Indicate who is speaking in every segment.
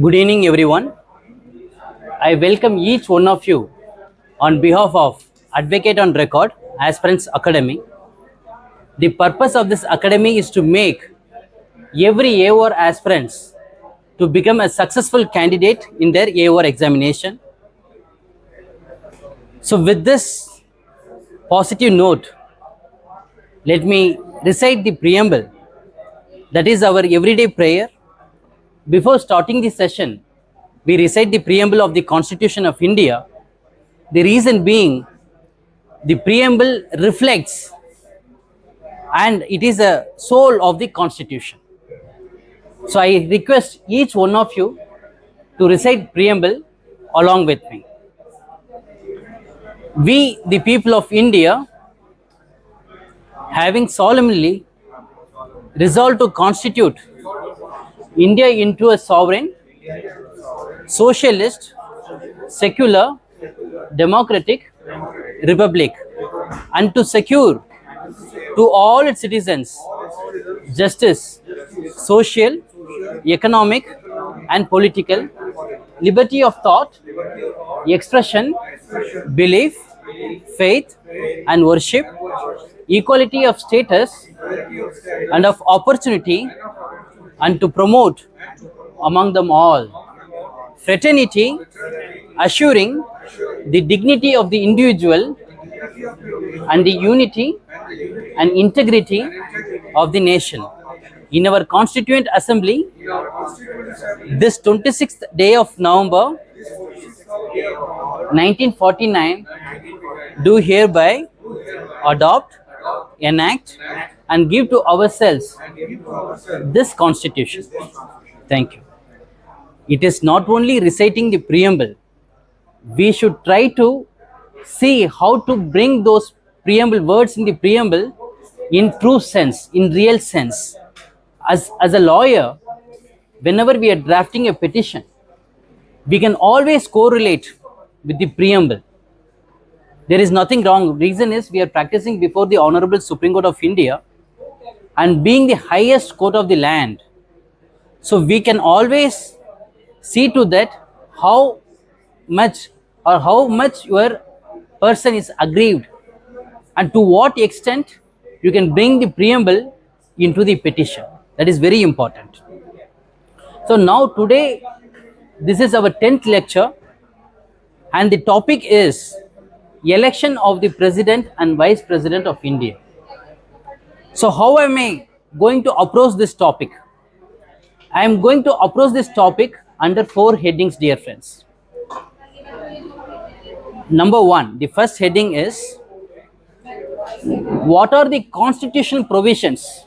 Speaker 1: Good evening, everyone. I welcome each one of you on behalf of Advocate on Record Aspirants Academy. The purpose of this academy is to make every AOR aspirants to become a successful candidate in their AOR examination. So with this positive note, let me recite the preamble. That is our everyday prayer. Before starting the session, we recite the preamble of the Constitution of India. The reason being, the preamble reflects and it is a soul of the Constitution. So I request each one of you to recite preamble along with me. We, the people of India, having solemnly resolved to constitute India into a sovereign, socialist, secular, democratic republic, and to secure to all its citizens justice, social, economic, and political, liberty of thought, expression, belief, faith, and worship, equality of status and of opportunity, and to promote among them all fraternity, assuring the dignity of the individual and the unity and integrity of the nation. In our Constituent Assembly, this 26th day of November 1949, do hereby adopt, enact, and give to ourselves this Constitution. Thank you. It is not only reciting the preamble, we should try to see how to bring those preamble words in the preamble in true sense, in real sense. As a lawyer, whenever we are drafting a petition, we can always correlate with the preamble. There is nothing wrong. Reason is we are practicing before the Honorable Supreme Court of India and being the highest court of the land. So we can always see to that how much your person is aggrieved and to what extent you can bring the preamble into the petition. That is very important. So now today, this is our 10th lecture and the topic is election of the President and Vice President of India. So how am I going to approach this topic? I am going to approach this topic under 4 headings, dear friends. Number 1, the first heading is, what are the constitutional provisions?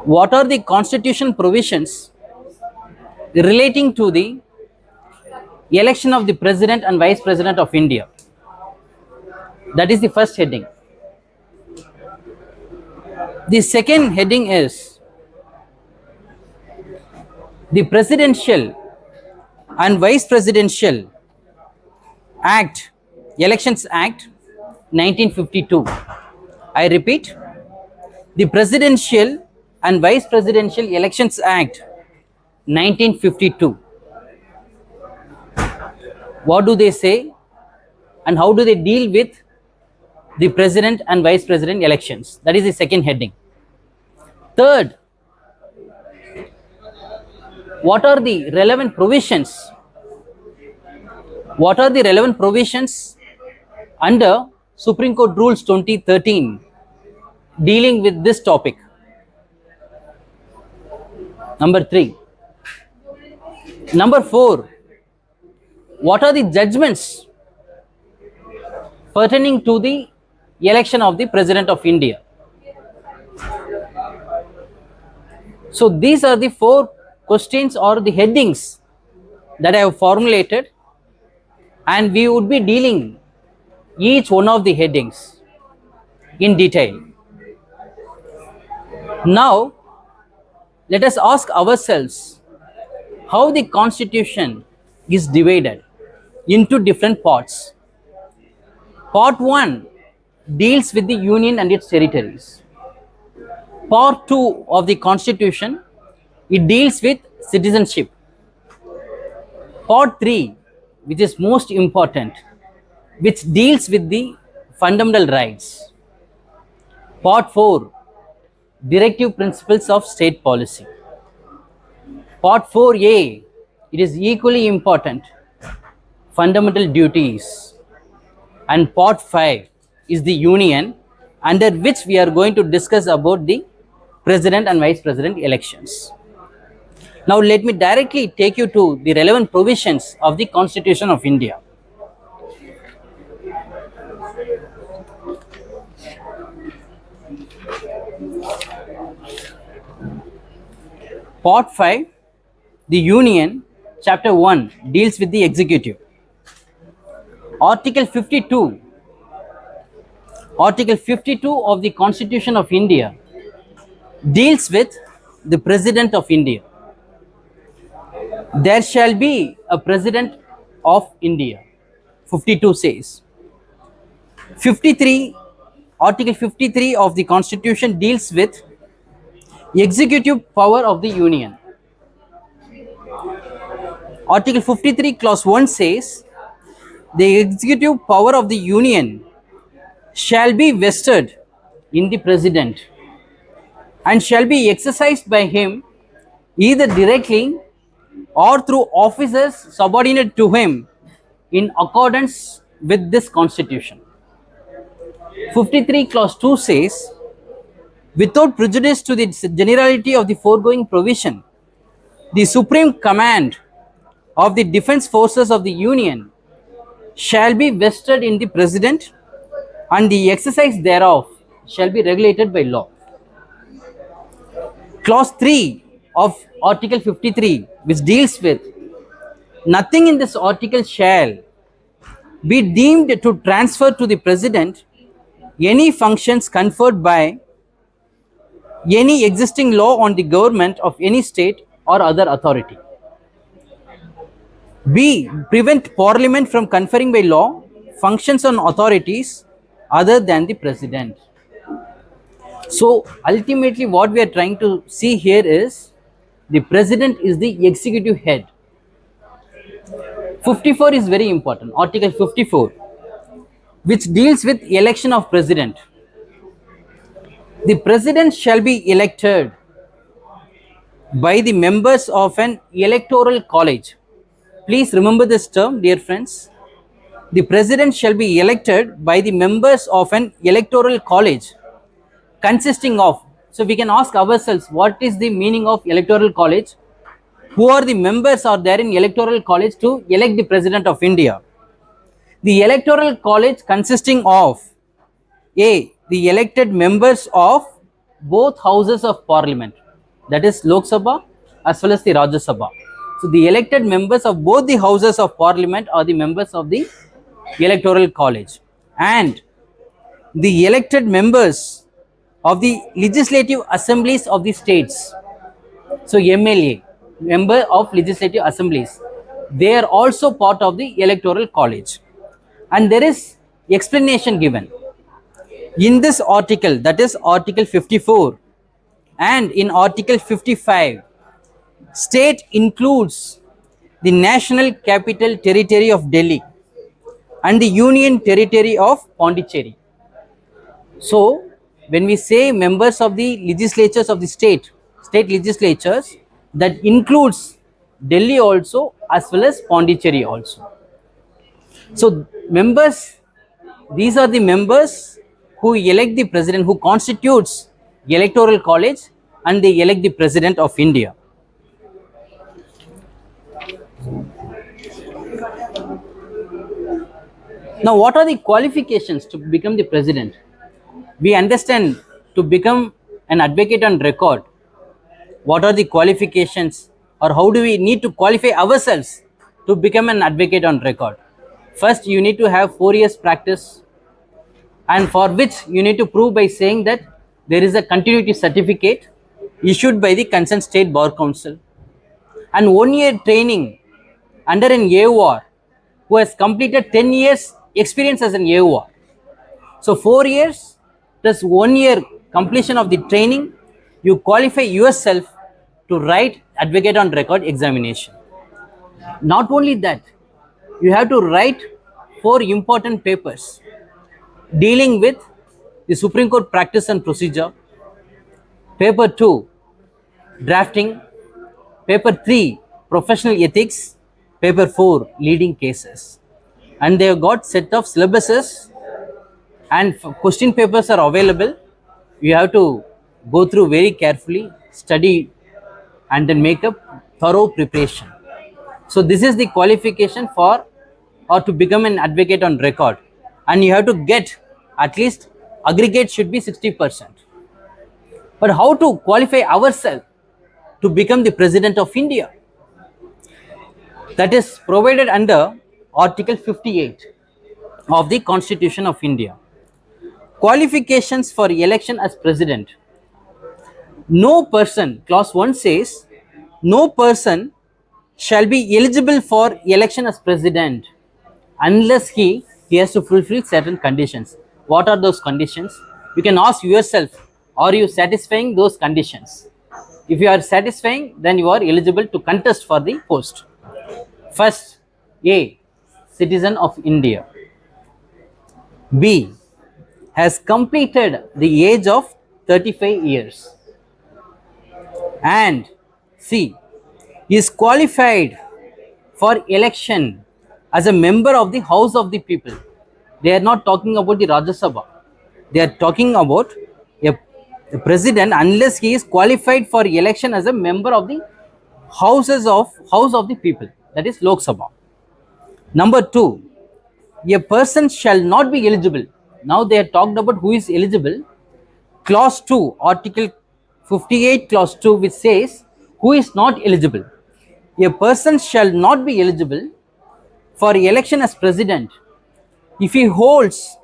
Speaker 1: What are the constitutional provisions relating to the election of the President and Vice President of India? That is the first heading. The second heading is the Presidential and Vice Presidential Act, Elections Act 1952. I repeat, the Presidential and Vice Presidential Elections Act 1952. What do they say and how do they deal with the President and Vice President elections? That is the second heading. Third, what are the relevant provisions? What are the relevant provisions under Supreme Court Rules 2013 dealing with this topic? Number 3. Number 4, what are the judgments pertaining to the election of the President of India? So these are the 4 questions or the headings that I have formulated, and we would be dealing each one of the headings in detail. Now, let us ask ourselves how the Constitution is divided into different parts. Part 1 deals with the Union and its territories. Part 2 of the Constitution, it deals with citizenship. Part 3, which is most important, which deals with the fundamental rights. Part 4, directive principles of state policy. Part 4a, it is equally important, fundamental duties. And part 5 is the union, under which we are going to discuss about the president and vice president elections. Now let me directly take you to the relevant provisions of the Constitution of India. Part 5, the Union, Chapter 1, deals with the executive. Article 52 of the Constitution of India deals with the President of India. There shall be a President of India, 52 says. 53, Article 53 of the Constitution deals with executive power of the Union. Article 53 clause 1 says, the executive power of the Union shall be vested in the President and shall be exercised by him either directly or through officers subordinate to him in accordance with this Constitution. 53 clause 2 says, without prejudice to the generality of the foregoing provision, the supreme command of the defense forces of the Union shall be vested in the President and the exercise thereof shall be regulated by law. Clause 3 of Article 53, which deals with nothing in this article shall be deemed to transfer to the President any functions conferred by any existing law on the government of any state or other authority. B. Prevent Parliament from conferring by law functions on authorities other than the President. So ultimately what we are trying to see here is the President is the executive head. 54 is very important, Article 54, which deals with election of President. The President shall be elected by the members of an electoral college. Please remember this term, dear friends. The President shall be elected by the members of an electoral college consisting of, so we can ask ourselves, what is the meaning of electoral college? Who are the members are there in electoral college to elect the President of India? The electoral college consisting of A. The elected members of both houses of parliament, that is Lok Sabha as well as the Rajya Sabha. So the elected members of both the houses of parliament are the members of the electoral college, and the elected members of the legislative assemblies of the states. So MLA, member of legislative assemblies, they are also part of the electoral college. And there is explanation given in this article, that is Article 54, and in Article 55. State includes the National Capital Territory of Delhi and the Union Territory of Pondicherry. So when we say members of the legislatures of the state legislatures, that includes Delhi also as well as Pondicherry also. So members, these are the members who elect the President, who constitutes the electoral college, and they elect the President of India. Now, what are the qualifications to become the President? We understand, to become an advocate on record, what are the qualifications, or how do we need to qualify ourselves to become an advocate on record? First, you need to have 4 years practice, and for which you need to prove by saying that there is a continuity certificate issued by the concerned state bar council, and 1 year training under an AOR who has completed 10 years experience as an AOR. So 4 years plus 1 year completion of the training, you qualify yourself to write advocate on record examination. Not only that, you have to write 4 important papers dealing with the Supreme Court practice and procedure. Paper 2, drafting. Paper 3, professional ethics. Paper 4, leading cases. And they have got set of syllabuses and question papers are available. You have to go through very carefully, study, and then make a thorough preparation. So this is the qualification for or to become an advocate on record, and you have to get at least aggregate should be 60%. But how to qualify ourselves to become the President of India? That is provided under Article 58 of the Constitution of India. Qualifications for election as President. No person, clause 1 says, no person shall be eligible for election as President unless he has to fulfill certain conditions. What are those conditions? You can ask yourself, are you satisfying those conditions? If you are satisfying, then you are eligible to contest for the post. First, A, citizen of India. B, has completed the age of 35 years. And C, is qualified for election as a member of the House of the People. They are not talking about the Rajya Sabha. They are talking about a president unless he is qualified for election as a member of the House of the People, that is Lok Sabha. Number 2, a person shall not be eligible. Now they have talked about who is eligible. Clause 2, Article 58, Clause 2, which says who is not eligible. A person shall not be eligible for election as President if he holds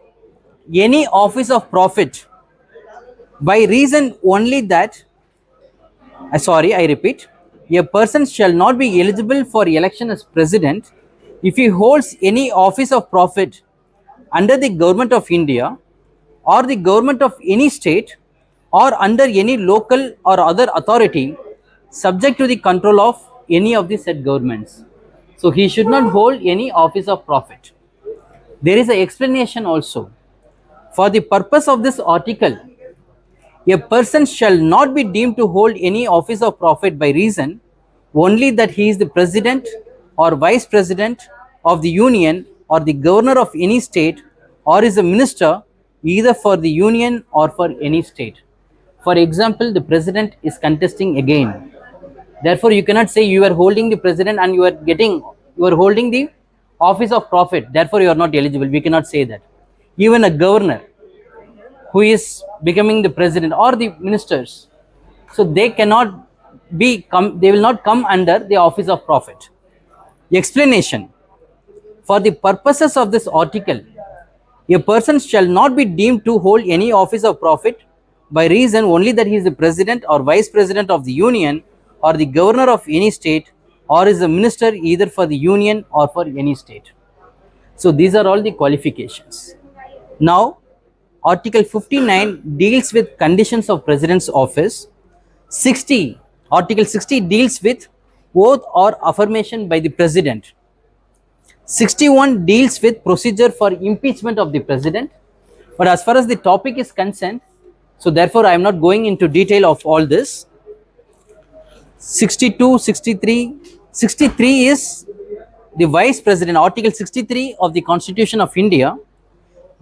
Speaker 1: any office of profit by reason only that, I repeat, a person shall not be eligible for election as President if he holds any office of profit under the Government of India or the Government of any state or under any local or other authority subject to the control of any of the said governments. So he should not hold any office of profit. There is an explanation also. For the purpose of this article, a person shall not be deemed to hold any office of profit by reason only that he is the President or Vice President of the Union or the Governor of any state or is a minister either for the Union or for any state. For example, the President is contesting again. Therefore, you cannot say you are holding the President and you are holding the office of profit. Therefore, you are not eligible. We cannot say that. Even a governor who is becoming the President or the ministers, so they cannot they will not come under the office of profit. Explanation. For the purposes of this article, a person shall not be deemed to hold any office of profit by reason only that he is the President or Vice President of the Union or the Governor of any state or is a minister either for the Union or for any state. So these are all the qualifications. Now, Article 59 deals with conditions of President's office. Article 60 deals with oath or affirmation by the President. 61 deals with procedure for impeachment of the President. But as far as the topic is concerned, so therefore I am not going into detail of all this. 62, 63 is the Vice President. Article 63 of the Constitution of India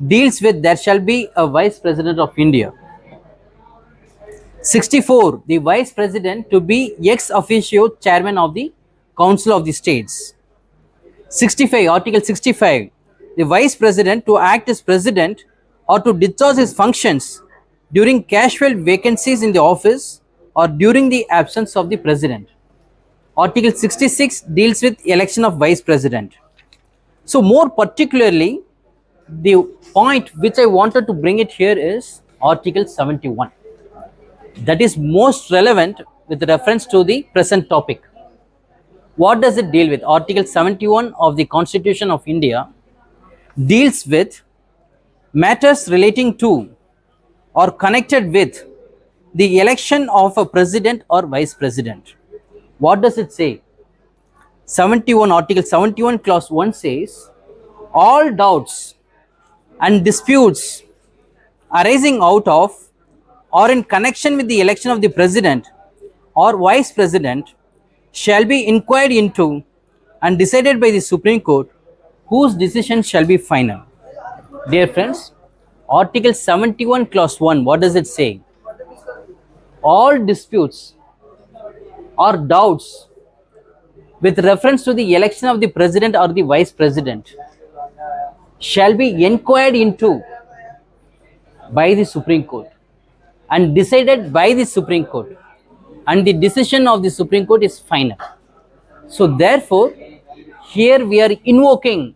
Speaker 1: deals with there shall be a Vice President of India. 64, the Vice President to be ex officio Chairman of the Council of the States. 65, Article 65, the Vice President to act as President or to discharge his functions during casual vacancies in the office or during the absence of the President. Article 66 deals with election of Vice President. So more particularly, the point which I wanted to bring it here is Article 71. That is most relevant with reference to the present topic. What does it deal with? Article 71 of the Constitution of India deals with matters relating to or connected with the election of a President or Vice President. What does it say? 71, Article 71, Clause 1 says, all doubts and disputes arising out of or in connection with the election of the President or Vice President shall be inquired into and decided by the Supreme Court, whose decision shall be final. Dear friends, Article 71, Clause 1, what does it say? All disputes or doubts with reference to the election of the President or the Vice President shall be inquired into by the Supreme Court and decided by the Supreme Court, and the decision of the Supreme Court is final. So therefore, here we are invoking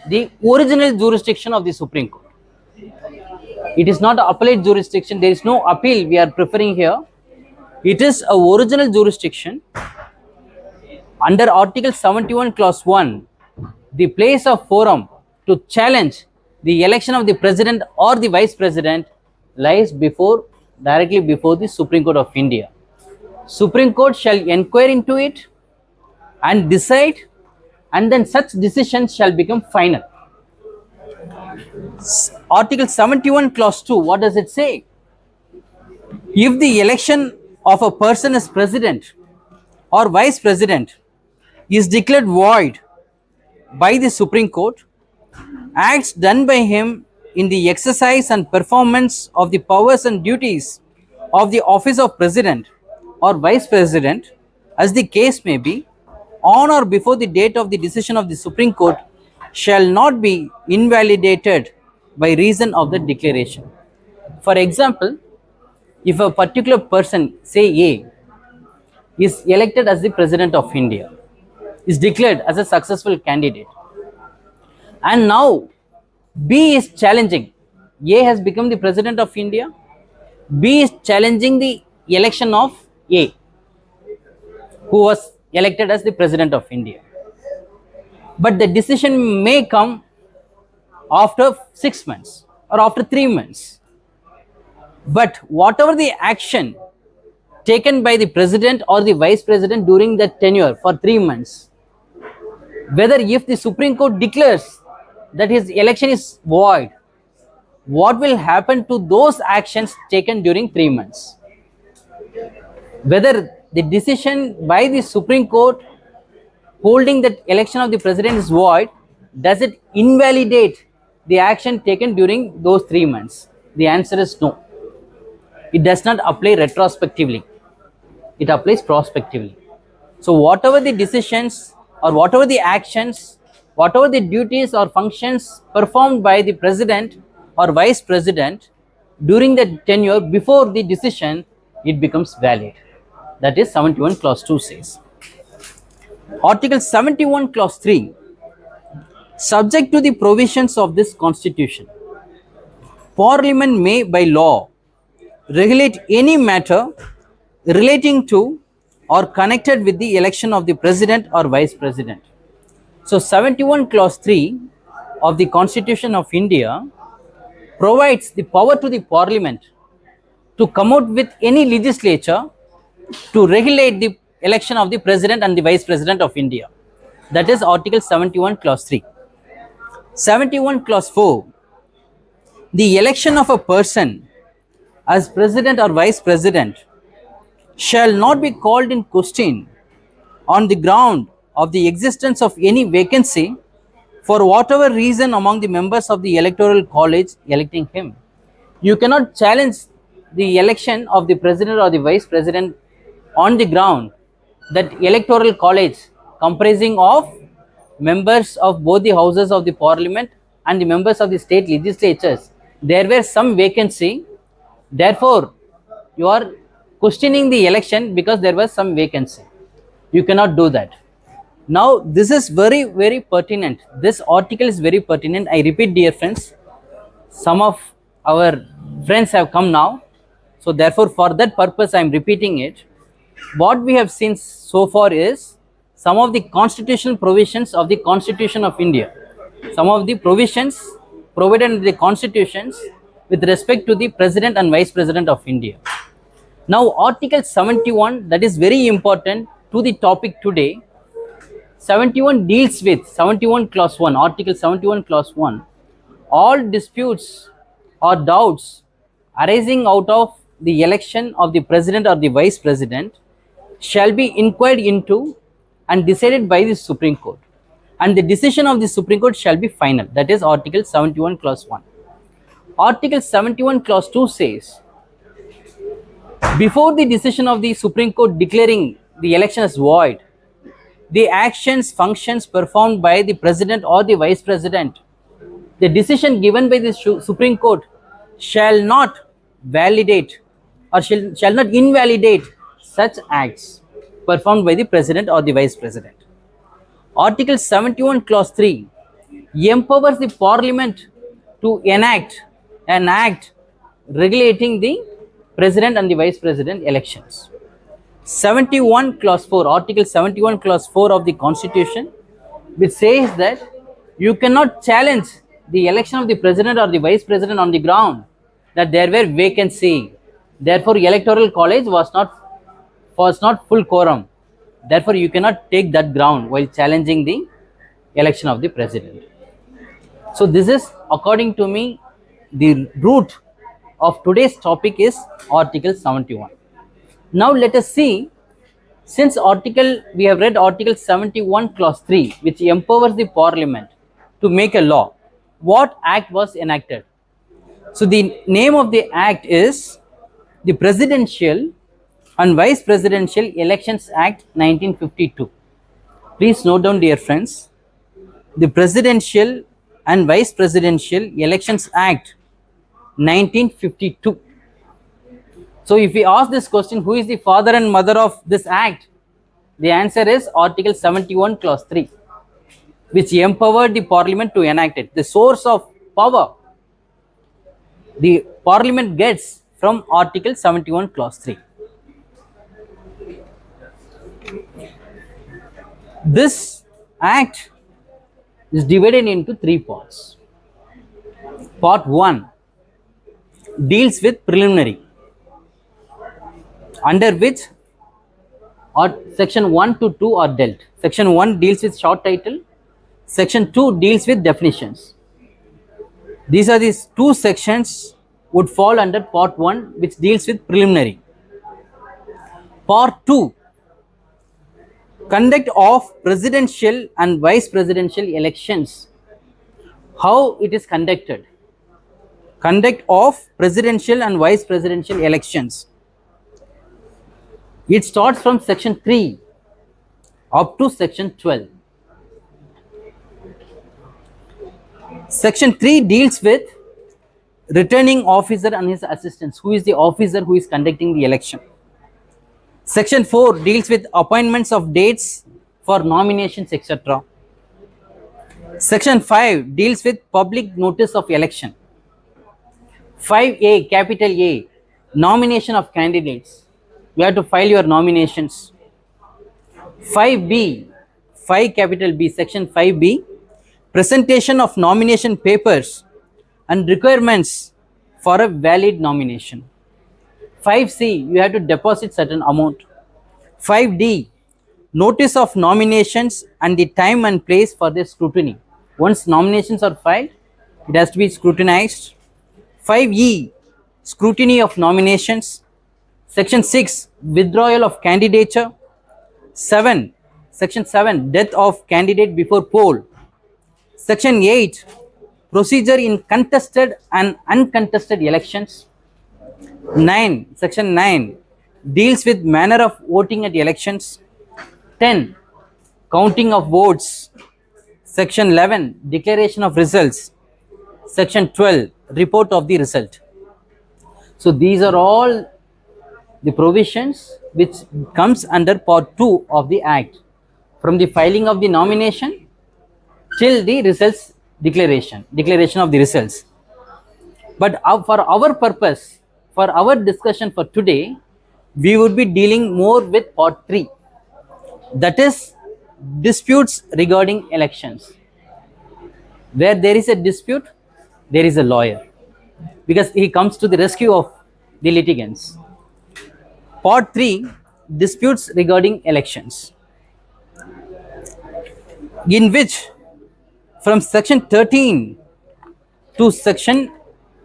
Speaker 1: the original jurisdiction of the Supreme Court. It is not appellate jurisdiction. There is no appeal we are preferring here. It is a original jurisdiction. Under Article 71, Clause 1, the place of forum to challenge the election of the President or the Vice President lies directly before the Supreme Court of India. Supreme Court shall inquire into it and decide, and then such decisions shall become final. Article 71, Clause 2, what does it say? If the election of a person as President or Vice President is declared void by the Supreme Court, acts done by him in the exercise and performance of the powers and duties of the office of President or Vice President, as the case may be, on or before the date of the decision of the Supreme Court, shall not be invalidated by reason of the declaration. For example, if a particular person, say A, is elected as the President of India, is declared as a successful candidate, and now B is challenging, A has become the President of India, B is challenging the election of A, who was elected as the President of India. But the decision may come after 6 months or after 3 months. But whatever the action taken by the President or the Vice President during that tenure for 3 months, whether if the Supreme Court declares that his election is void, what will happen to those actions taken during 3 months? Whether the decision by the Supreme Court holding that election of the President is void, does it invalidate the action taken during those 3 months? The answer is no. It does not apply retrospectively. It applies prospectively. So whatever the decisions or whatever the actions, whatever the duties or functions performed by the President or Vice President during the tenure before the decision, it becomes valid. That is 71 Clause 2 says. Article 71 Clause 3, subject to the provisions of this Constitution, Parliament may by law regulate any matter relating to or connected with the election of the President or Vice President. So 71 Clause 3 of the Constitution of India provides the power to the Parliament to come out with any legislature to regulate the election of the President and the Vice President of India. That is Article 71 Clause 3. 71 Clause 4, the election of a person as President or Vice President shall not be called in question on the ground of the existence of any vacancy for whatever reason among the members of the Electoral College electing him. You cannot challenge the election of the President or the Vice President on the ground that Electoral College comprising of members of both the houses of the Parliament and the members of the state legislatures, there were some vacancy, therefore you are questioning the election because there was some vacancy. You cannot do that. Now this is very, very pertinent. This article is very pertinent. I repeat, dear friends, some of our friends have come now, so therefore for that purpose I am repeating it. What we have seen so far is some of the constitutional provisions of the Constitution of India, some of the provisions provided in the constitutions with respect to the President and Vice President of India. Now Article 71, that is very important to the topic today. 71 deals with 71 clause 1, article 71 clause 1, all disputes or doubts arising out of the election of the president or the vice president shall be inquired into and decided by the Supreme Court, and the decision of the Supreme Court shall be final. That is article 71 clause 1. Article 71 clause 2 says, before the decision of the Supreme Court declaring the election as void, the actions, functions performed by the president or the vice president, the decision given by the Supreme Court shall not validate or shall not invalidate such acts performed by the president or the vice president. Article 71 clause 3 empowers the parliament to enact an act regulating the president and the vice president elections. 71 clause 4, article 71 clause 4 of the constitution, which says that you cannot challenge the election of the president or the vice president on the ground that there were vacancy, therefore electoral college was not full quorum, therefore you cannot take that ground while challenging the election of the president. So this is, according to me, the root of today's topic is article 71. Now let us see, since we have read article 71 clause 3, which empowers the parliament to make a law, what act was enacted? So the name of the act is the Presidential and Vice Presidential Elections Act 1952. Please note down, dear friends, the Presidential and Vice Presidential Elections Act 1952. So if we ask this question, who is the father and mother of this act? The answer is article 71 clause 3, which empowered the parliament to enact it. The source of power the parliament gets from article 71 clause 3. This act is divided into 3 parts. Part 1 deals with preliminary, under which section 1 to 2 are dealt. Section 1 deals with short title, section 2 deals with definitions. These are these 2 sections would fall under part 1, which deals with preliminary. Part 2, conduct of presidential and vice presidential elections. How it is conducted? Conduct of presidential and vice presidential elections. It starts from section 3 up to section 12. Section 3 deals with returning officer and his assistants. Who is the officer who is conducting the election? Section 4 deals with appointments of dates for nominations, etc. Section 5 deals with public notice of election. 5A, capital A, nomination of candidates. You have to file your nominations. 5B, 5 capital B, section 5B, presentation of nomination papers and requirements for a valid nomination. 5C, you have to deposit certain amount. 5D, notice of nominations and the time and place for their scrutiny. Once nominations are filed, it has to be scrutinized. 5E, scrutiny of nominations. Section 6, withdrawal of candidature. 7, section 7, death of candidate before poll. Section 8, procedure in contested and uncontested elections. 9, section 9, deals with manner of voting at elections. 10, counting of votes. Section 11, declaration of results. Section 12, report of the result. So these are all the provisions which comes under part 2 of the act, from the filing of the nomination till the results declaration of the results. But for our purpose, for our discussion for today, we would be dealing more with part 3, that is disputes regarding elections. Where there is a dispute, there is a lawyer, because he comes to the rescue of the litigants. Part 3, disputes regarding elections. in which from section 13 to section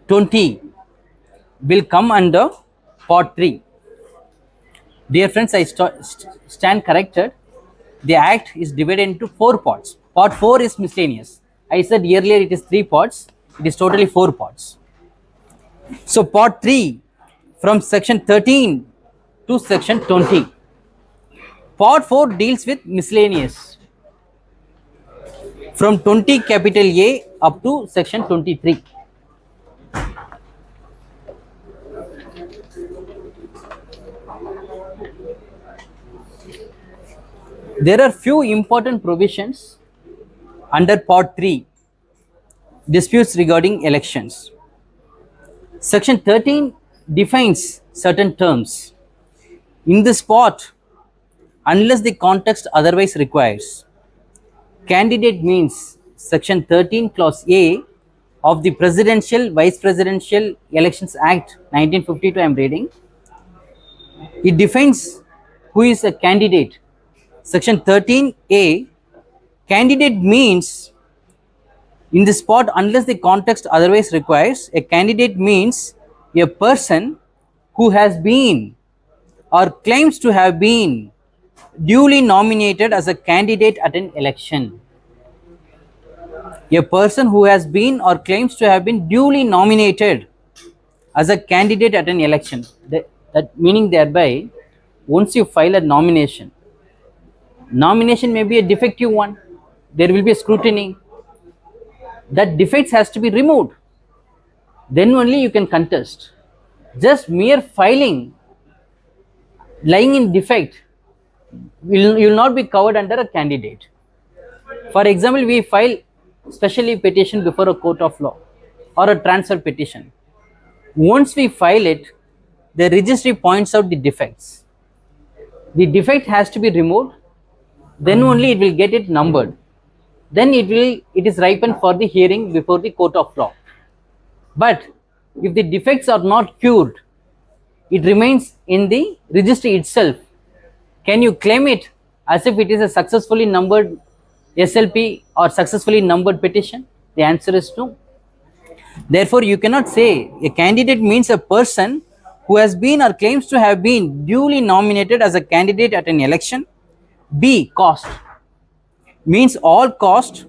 Speaker 1: 20 will come under part 3. Dear friends, I stand corrected. The act is divided into 4 parts. Part 4 is miscellaneous. I said earlier it is 3 parts. It is totally 4 parts. So part 3 from section 13 to section 20. Part 4 deals with miscellaneous from 20 capital A up to section 23. There are few important provisions under part 3, disputes regarding elections. Section 13 defines certain terms. In this part, unless the context otherwise requires, candidate means section 13 clause A of the Presidential Vice Presidential Elections Act 1952 I am reading. It defines who is a candidate. Section 13A, candidate means, in this part, unless the context otherwise requires, a candidate means a person who has been or claims to have been duly nominated as a candidate at an election. A person who has been or claims to have been duly nominated as a candidate at an election. That meaning thereby, once you file a nomination may be a defective one. There will be a scrutiny. That defects has to be removed. Then only you can contest. Just mere filing, lying in defect, you will not be covered under a candidate. For example, we file specially petition before a court of law or a transfer petition. Once we file it, the registry points out the defects. The defect has to be removed. Then only it will get it numbered. Then it is ripened for the hearing before the court of law. But if the defects are not cured, it remains in the registry itself. Can you claim it as if it is a successfully numbered SLP or successfully numbered petition? The answer is no. Therefore, you cannot say a candidate means a person who has been or claims to have been duly nominated as a candidate at an election. B, cost, means all cost,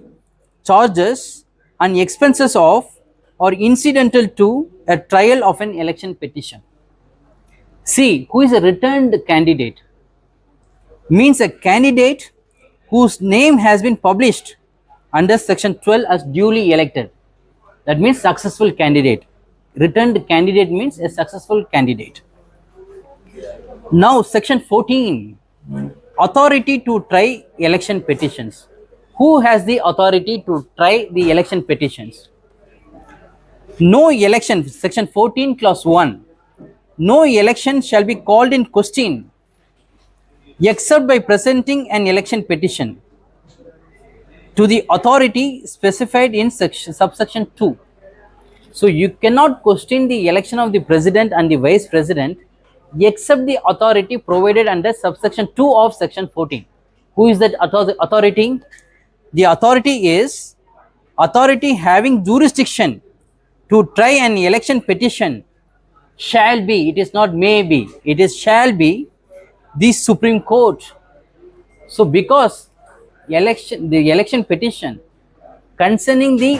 Speaker 1: charges and expenses of or incidental to a trial of an election petition. C, who is a returned candidate, means a candidate whose name has been published under section 12 as duly elected. That means successful candidate. Returned candidate means a successful candidate. Now section 14, authority to try election petitions. Who has the authority to try the election petitions? No election, section 14 clause 1, no election shall be called in question except by presenting an election petition to the authority specified in subsection 2. So you cannot question the election of the president and the vice president except the authority provided under subsection 2 of section 14. Who is that authority? The authority is authority having jurisdiction to try an election petition shall be, it is not may be, it is shall be the Supreme Court. So because the election petition concerning the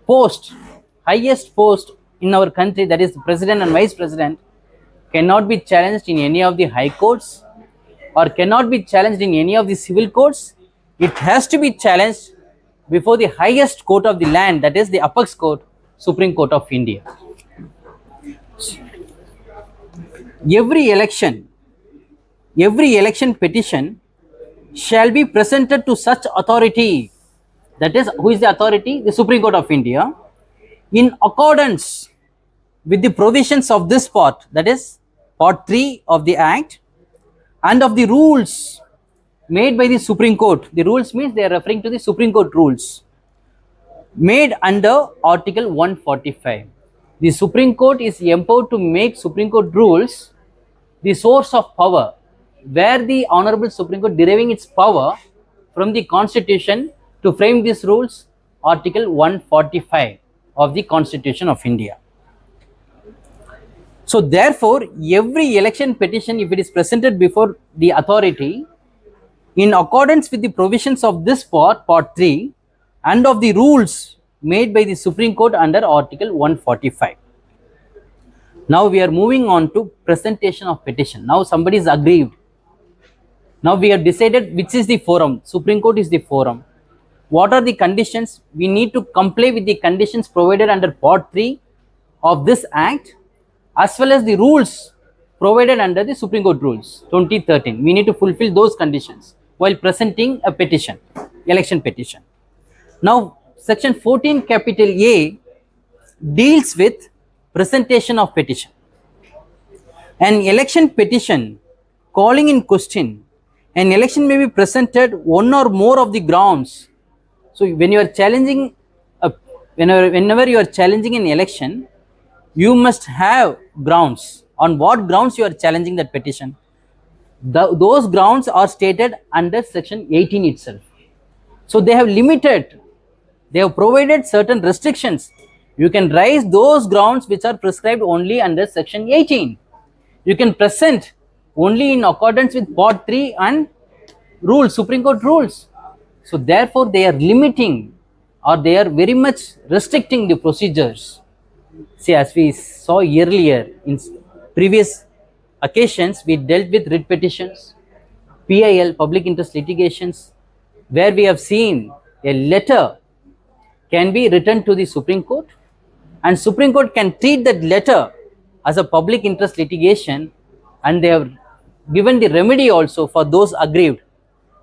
Speaker 1: post, highest post in our country, that is the president and vice president, cannot be challenged in any of the high courts or cannot be challenged in any of the civil courts. It has to be challenged before the highest court of the land, that is the apex court, Supreme Court of India. Every election petition shall be presented to such authority, that is, who is the authority? The Supreme Court of India, in accordance with the provisions of this part, that is part 3 of the Act, and of the rules made by the Supreme Court. The rules means they are referring to the Supreme Court rules made under Article 145. The Supreme Court is empowered to make Supreme Court rules the source of power, where the Honorable Supreme Court deriving its power from the Constitution to frame these rules? Article 145 of the Constitution of India. So therefore, every election petition, if it is presented before the authority, in accordance with the provisions of this part 3, and of the rules made by the Supreme Court under Article 145. Now we are moving on to presentation of petition. Now somebody is aggrieved. Now we have decided which is the forum. Supreme Court is the forum. What are the conditions? We need to comply with the conditions provided under Part 3 of this Act, as well as the rules provided under the Supreme Court rules 2013. We need to fulfill those conditions while presenting a petition, election petition. Now, section 14 capital A deals with presentation of petition. An election petition calling in question, an election may be presented one or more of the grounds. So when you are challenging whenever you are challenging an election, you must have grounds. On what grounds you are challenging that petition? Those grounds are stated under section 18 itself. So they have provided certain restrictions. You can raise those grounds which are prescribed only under section 18. You can present only in accordance with Part 3 and rules, Supreme Court rules. So therefore they are limiting, or they are very much restricting the procedures. See, as we saw earlier in previous occasions, we dealt with writ petitions, PIL, public interest litigations, where we have seen a letter can be written to the Supreme Court, and Supreme Court can treat that letter as a public interest litigation, and they have given the remedy also for those aggrieved.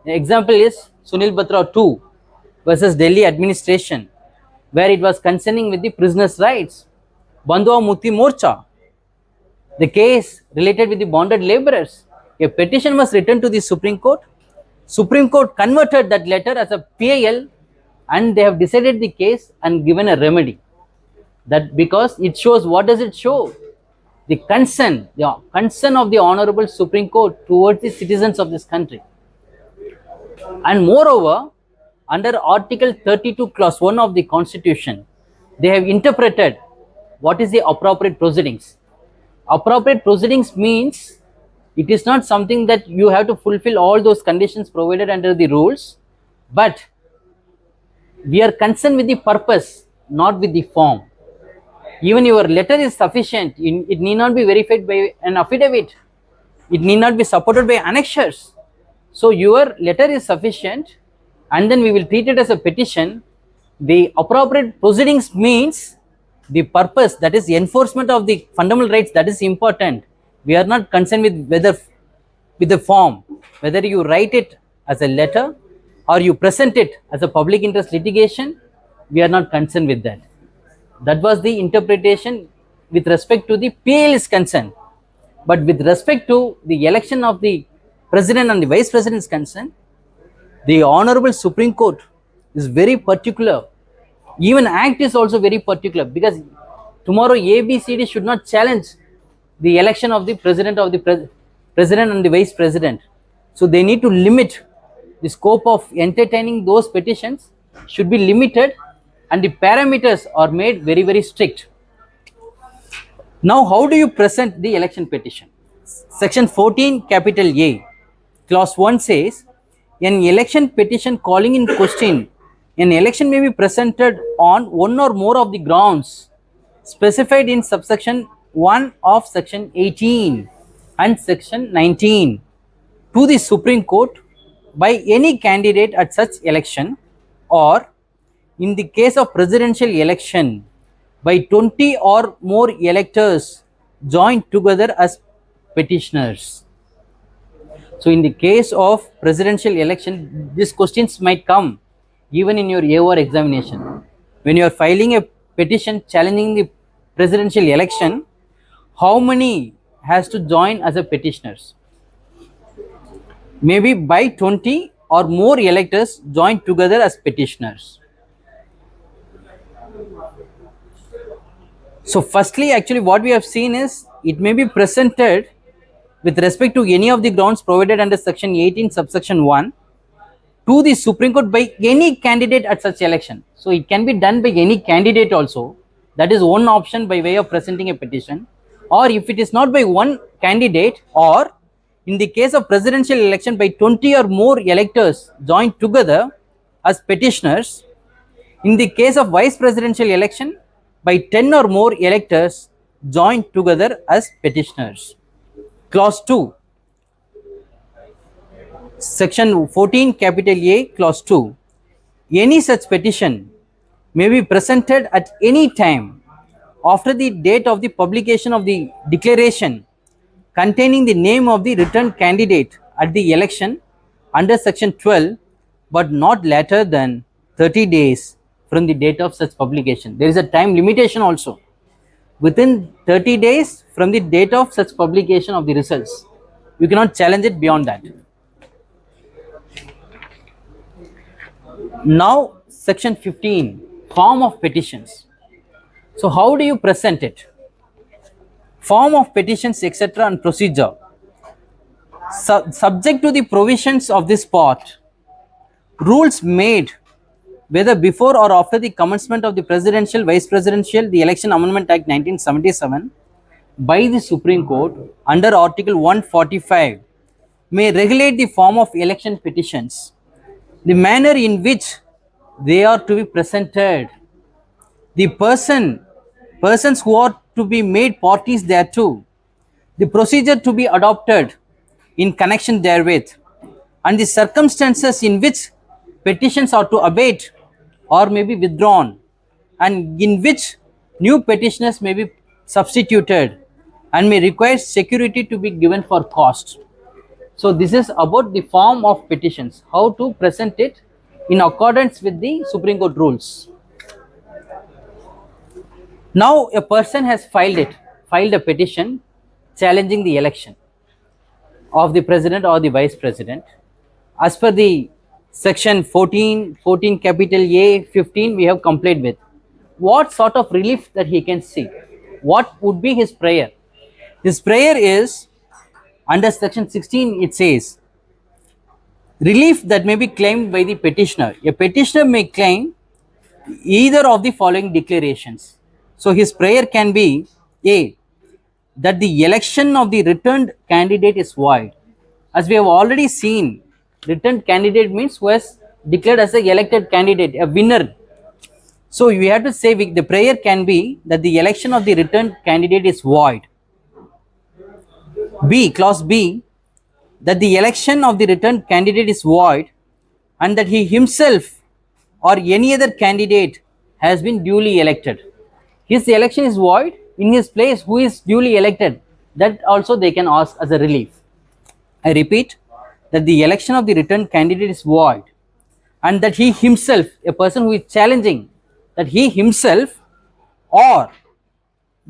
Speaker 1: The example is Sunil Batra 2 versus Delhi administration, where it was concerning with the prisoners' rights. Bandhuva Mukti Morcha, the case related with the bonded laborers. A petition was written to the Supreme Court. Supreme Court converted that letter as a PIL, and they have decided the case and given a remedy. That because it shows, what does it show? The concern of the Honorable Supreme Court towards the citizens of this country. And moreover, under Article 32 Clause 1 of the Constitution, they have interpreted what is the appropriate proceedings. Appropriate proceedings means it is not something that you have to fulfill all those conditions provided under the rules, but we are concerned with the purpose, not with the form. Even your letter is sufficient. It need not be verified by an affidavit. It need not be supported by annexures. So your letter is sufficient, and then we will treat it as a petition. The appropriate proceedings means the purpose, that is enforcement of the fundamental rights, that is important. We are not concerned with the form, whether you write it as a letter or you present it as a public interest litigation. We are not concerned with that. That was the interpretation with respect to the PIL is concerned. But with respect to the election of the President and the Vice President is concerned, the Honorable Supreme Court is very particular. Even Act is also very particular, because tomorrow ABCD should not challenge the election of the President and the Vice President. So they need to limit the scope of entertaining those petitions, should be limited, and the parameters are made very, very strict. Now, how do you present the election petition? Section 14 capital A Clause 1 says, an election petition calling in question, an election may be presented on one or more of the grounds specified in subsection 1 of section 18 and section 19 to the Supreme Court by any candidate at such election, or in the case of presidential election by 20 or more electors joined together as petitioners. So in the case of presidential election, these questions might come even in your AOR examination. When you are filing a petition challenging the presidential election, how many has to join as a petitioners? Maybe by 20 or more electors joined together as petitioners. So firstly, actually what we have seen is, it may be presented with respect to any of the grounds provided under section 18 subsection 1 to the Supreme Court by any candidate at such election. So it can be done by any candidate also. That is one option by way of presenting a petition. Or if it is not by one candidate, or in the case of presidential election by 20 or more electors joined together as petitioners. In the case of vice presidential election by 10 or more electors joined together as petitioners. Clause 2. Section 14 capital A clause 2. Any such petition may be presented at any time after the date of the publication of the declaration containing the name of the returned candidate at the election under section 12, but not later than 30 days from the date of such publication. There is a time limitation also. Within 30 days from the date of such publication of the results. You cannot challenge it beyond that. Now, section 15, form of petitions. So, how do you present it? Form of petitions, etc., and procedure. Subject to the provisions of this part, rules made whether before or after the commencement of the presidential, vice presidential, the Election Amendment Act 1977 by the Supreme Court under Article 145 may regulate the form of election petitions, the manner in which they are to be presented, the persons who are to be made parties thereto, the procedure to be adopted in connection therewith, and the circumstances in which petitions are to abate or may be withdrawn, and in which new petitioners may be substituted and may require security to be given for cost. So this is about the form of petitions, how to present it in accordance with the Supreme Court rules. Now a person has filed a petition challenging the election of the president or the vice president. As per the section 14 capital A 15 we have complied with. What sort of relief that he can seek? What would be his prayer? His prayer is, under section 16 it says, relief that may be claimed by the petitioner. A petitioner may claim either of the following declarations. So his prayer can be A, that the election of the returned candidate is void. As we have already seen, returned candidate means who has declared as a elected candidate, a winner. So we have to say the prayer can be that the election of the returned candidate is void. B, clause B, that the election of the returned candidate is void and that he himself or any other candidate has been duly elected. His election is void, in his place who is duly elected, that also they can ask as a relief. I repeat, that the election of the returned candidate is void and that he himself, a person who is challenging, that he himself or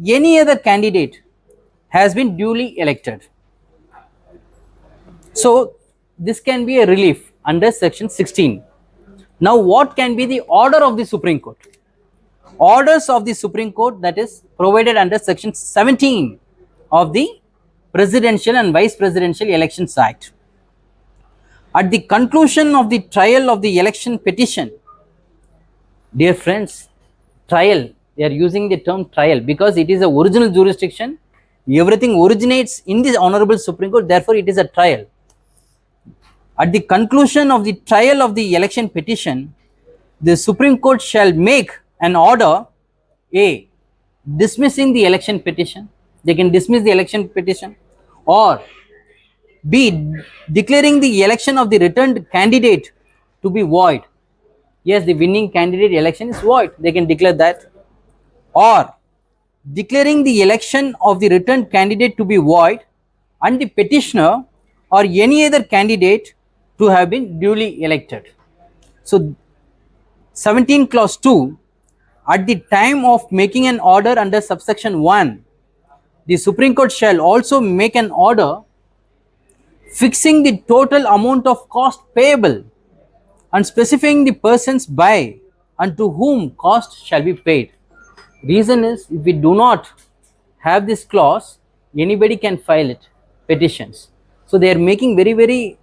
Speaker 1: any other candidate has been duly elected. So this can be a relief under section 16. Now what can be the order of the Supreme Court? Orders of the Supreme Court, that is provided under section 17 of the Presidential and Vice Presidential Elections Act. At the conclusion of the trial of the election petition, dear friends, trial, they are using the term trial because it is a original jurisdiction. Everything originates in the Honorable Supreme Court, therefore it is a trial. At the conclusion of the trial of the election petition, the Supreme Court shall make an order, A, dismissing the election petition. They can dismiss the election petition, or B, declaring the election of the returned candidate to be void. Yes, the winning candidate election is void. They can declare that. Or declaring the election of the returned candidate to be void and the petitioner or any other candidate to have been duly elected. So 17 clause 2, at the time of making an order under subsection 1, the Supreme Court shall also make an order fixing the total amount of cost payable and specifying the persons by and to whom cost shall be paid. Reason is, if we do not have this clause, anybody can file it, petitions. So they are making very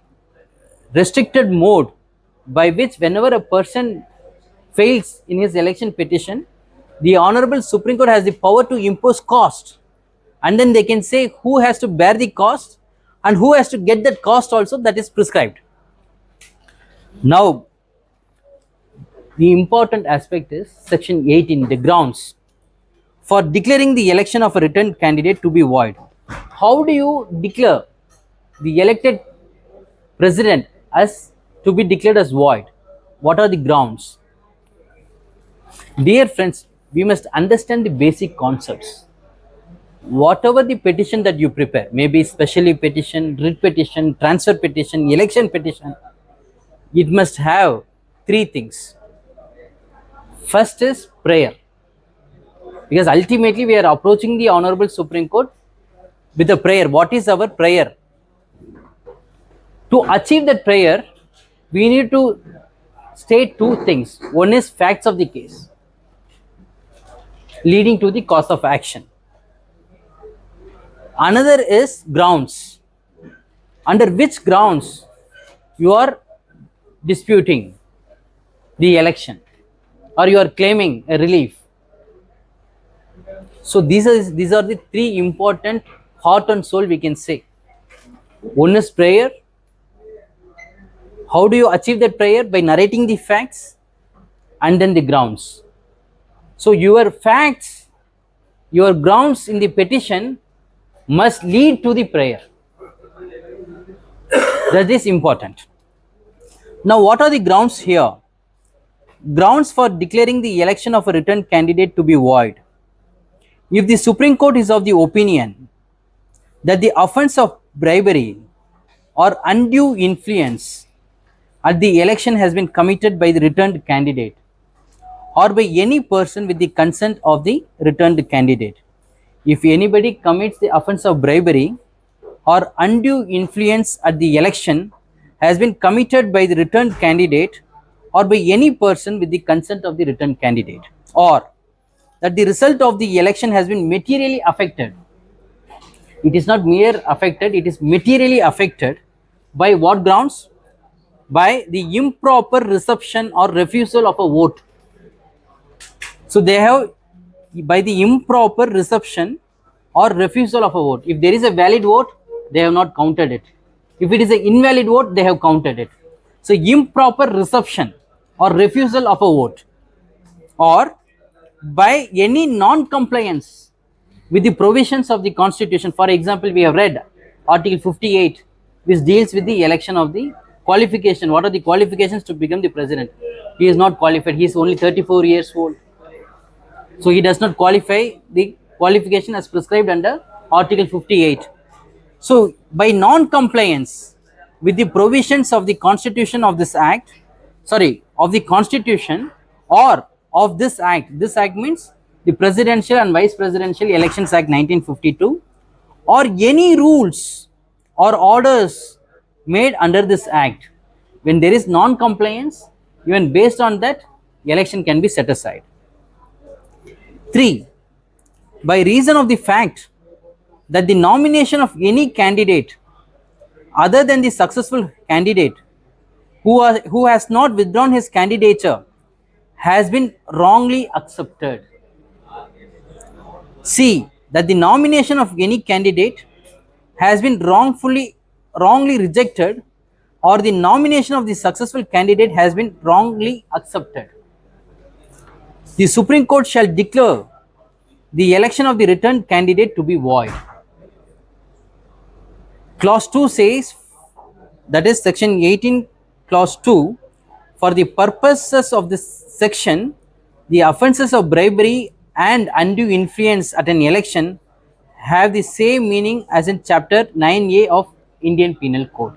Speaker 1: restricted mode by which whenever a person fails in his election petition, the Honorable Supreme Court has the power to impose cost, and then they can say who has to bear the cost and who has to get that cost also, that is prescribed. Now, the important aspect is section 18, the grounds for declaring the election of a returned candidate to be void. How do you declare the elected president as to be declared as void? What are the grounds? Dear friends, we must understand the basic concepts. Whatever the petition that you prepare, maybe specially petition, writ petition, transfer petition, election petition, it must have three things. First is prayer, because ultimately we are approaching the Honorable Supreme Court with a prayer. What is our prayer? To achieve that prayer, we need to state two things. One is facts of the case leading to the cause of action. Another is grounds. Under which grounds you are disputing the election or you are claiming a relief. So these are the three important heart and soul, we can say. One is prayer. How do you achieve that prayer? By narrating the facts and then the grounds. So your facts, your grounds in the petition must lead to the prayer. That is important. Now, what are the grounds here? Grounds for declaring the election of a returned candidate to be void. If the Supreme Court is of the opinion that the offence of bribery or undue influence at the election has been committed by the returned candidate or by any person with the consent of the returned candidate. If anybody commits the offence of bribery or undue influence at the election has been committed by the returned candidate or by any person with the consent of the returned candidate, or that the result of the election has been materially affected. It is not mere affected, it is materially affected. By what grounds? By the improper reception or refusal of a vote. So they have, by the improper reception or refusal of a vote. If there is a valid vote, they have not counted it. If it is an invalid vote, they have counted it. So improper reception or refusal of a vote, or by any non-compliance with the provisions of the Constitution. For example, we have read Article 58, which deals with the election of the qualification. What are the qualifications to become the president? He is not qualified. He is only 34 years old. So he does not qualify the qualification as prescribed under Article 58. So by non-compliance with the provisions of the Constitution of this Act, of the Constitution or of this Act means the Presidential and Vice Presidential Elections Act 1952, or any rules or orders made under this Act. When there is non-compliance, even based on that, election can be set aside. 3. By reason of the fact that the nomination of any candidate other than the successful candidate who has not withdrawn his candidature has been wrongly accepted. C. That the nomination of any candidate has been wrongly rejected, or the nomination of the successful candidate has been wrongly accepted. The Supreme Court shall declare the election of the returned candidate to be void. Clause 2 says, that is section 18 clause 2, for the purposes of this section, the offences of bribery and undue influence at an election have the same meaning as in chapter 9A of Indian Penal Code.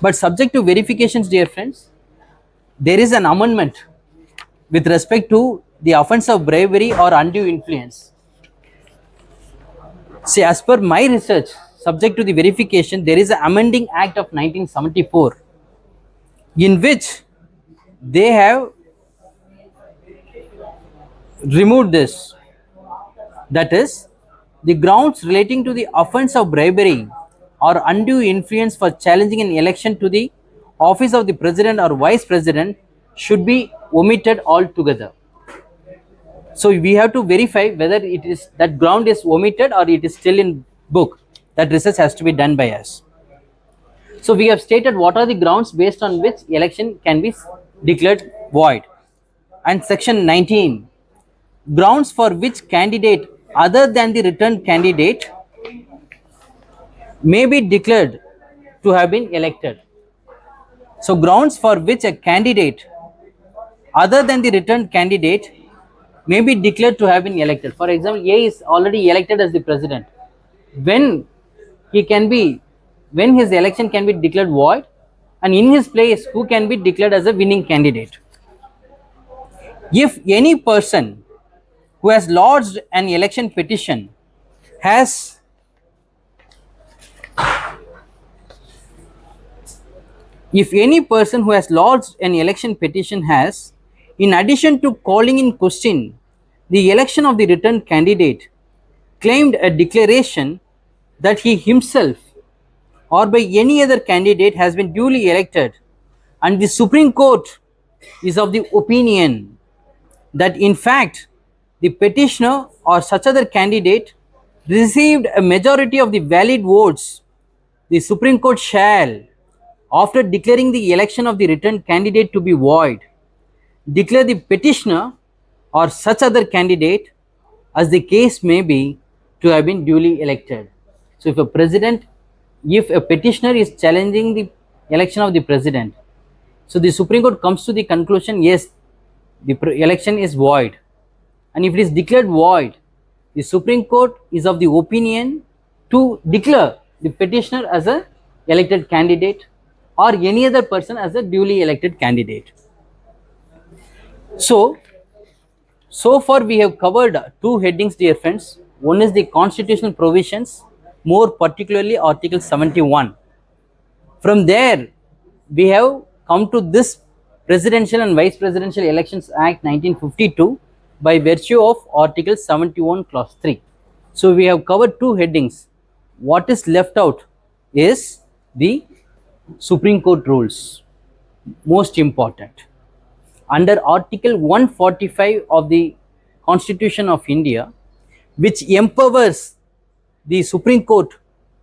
Speaker 1: But subject to verifications, dear friends, there is an amendment with respect to the offence of bribery or undue influence. See, as per my research, subject to the verification, there is an amending act of 1974 in which they have removed this. That is, the grounds relating to the offence of bribery or undue influence for challenging an election to the office of the president or vice president should be omitted altogether. So we have to verify whether it is that ground is omitted or it is still in book. That research has to be done by us. So we have stated what are the grounds based on which election can be declared void. And section 19, grounds for which candidate other than the returned candidate may be declared to have been elected. So grounds for which a candidate other than the returned candidate may be declared to have been elected. For example, A is already elected as the president. When his election can be declared void, and in his place who can be declared as a winning candidate. If any person who has lodged an election petition has in addition to calling in question the election of the returned candidate, claimed a declaration that he himself or by any other candidate has been duly elected, and the Supreme Court is of the opinion that in fact the petitioner or such other candidate received a majority of the valid votes, the Supreme Court shall, after declaring the election of the returned candidate to be void, declare the petitioner or such other candidate, as the case may be, to have been duly elected. So if a petitioner is challenging the election of the president, so the Supreme Court comes to the conclusion, yes, the election is void, and if it is declared void, the Supreme Court is of the opinion to declare the petitioner as a elected candidate or any other person as a duly elected candidate. So far we have covered two headings, dear friends. One is the constitutional provisions, more particularly Article 71. From there, we have come to this Presidential and Vice Presidential Elections Act 1952 by virtue of Article 71 Clause 3. So we have covered two headings. What is left out is the Supreme Court rules, most important. Under Article 145 of the Constitution of India, which empowers the Supreme Court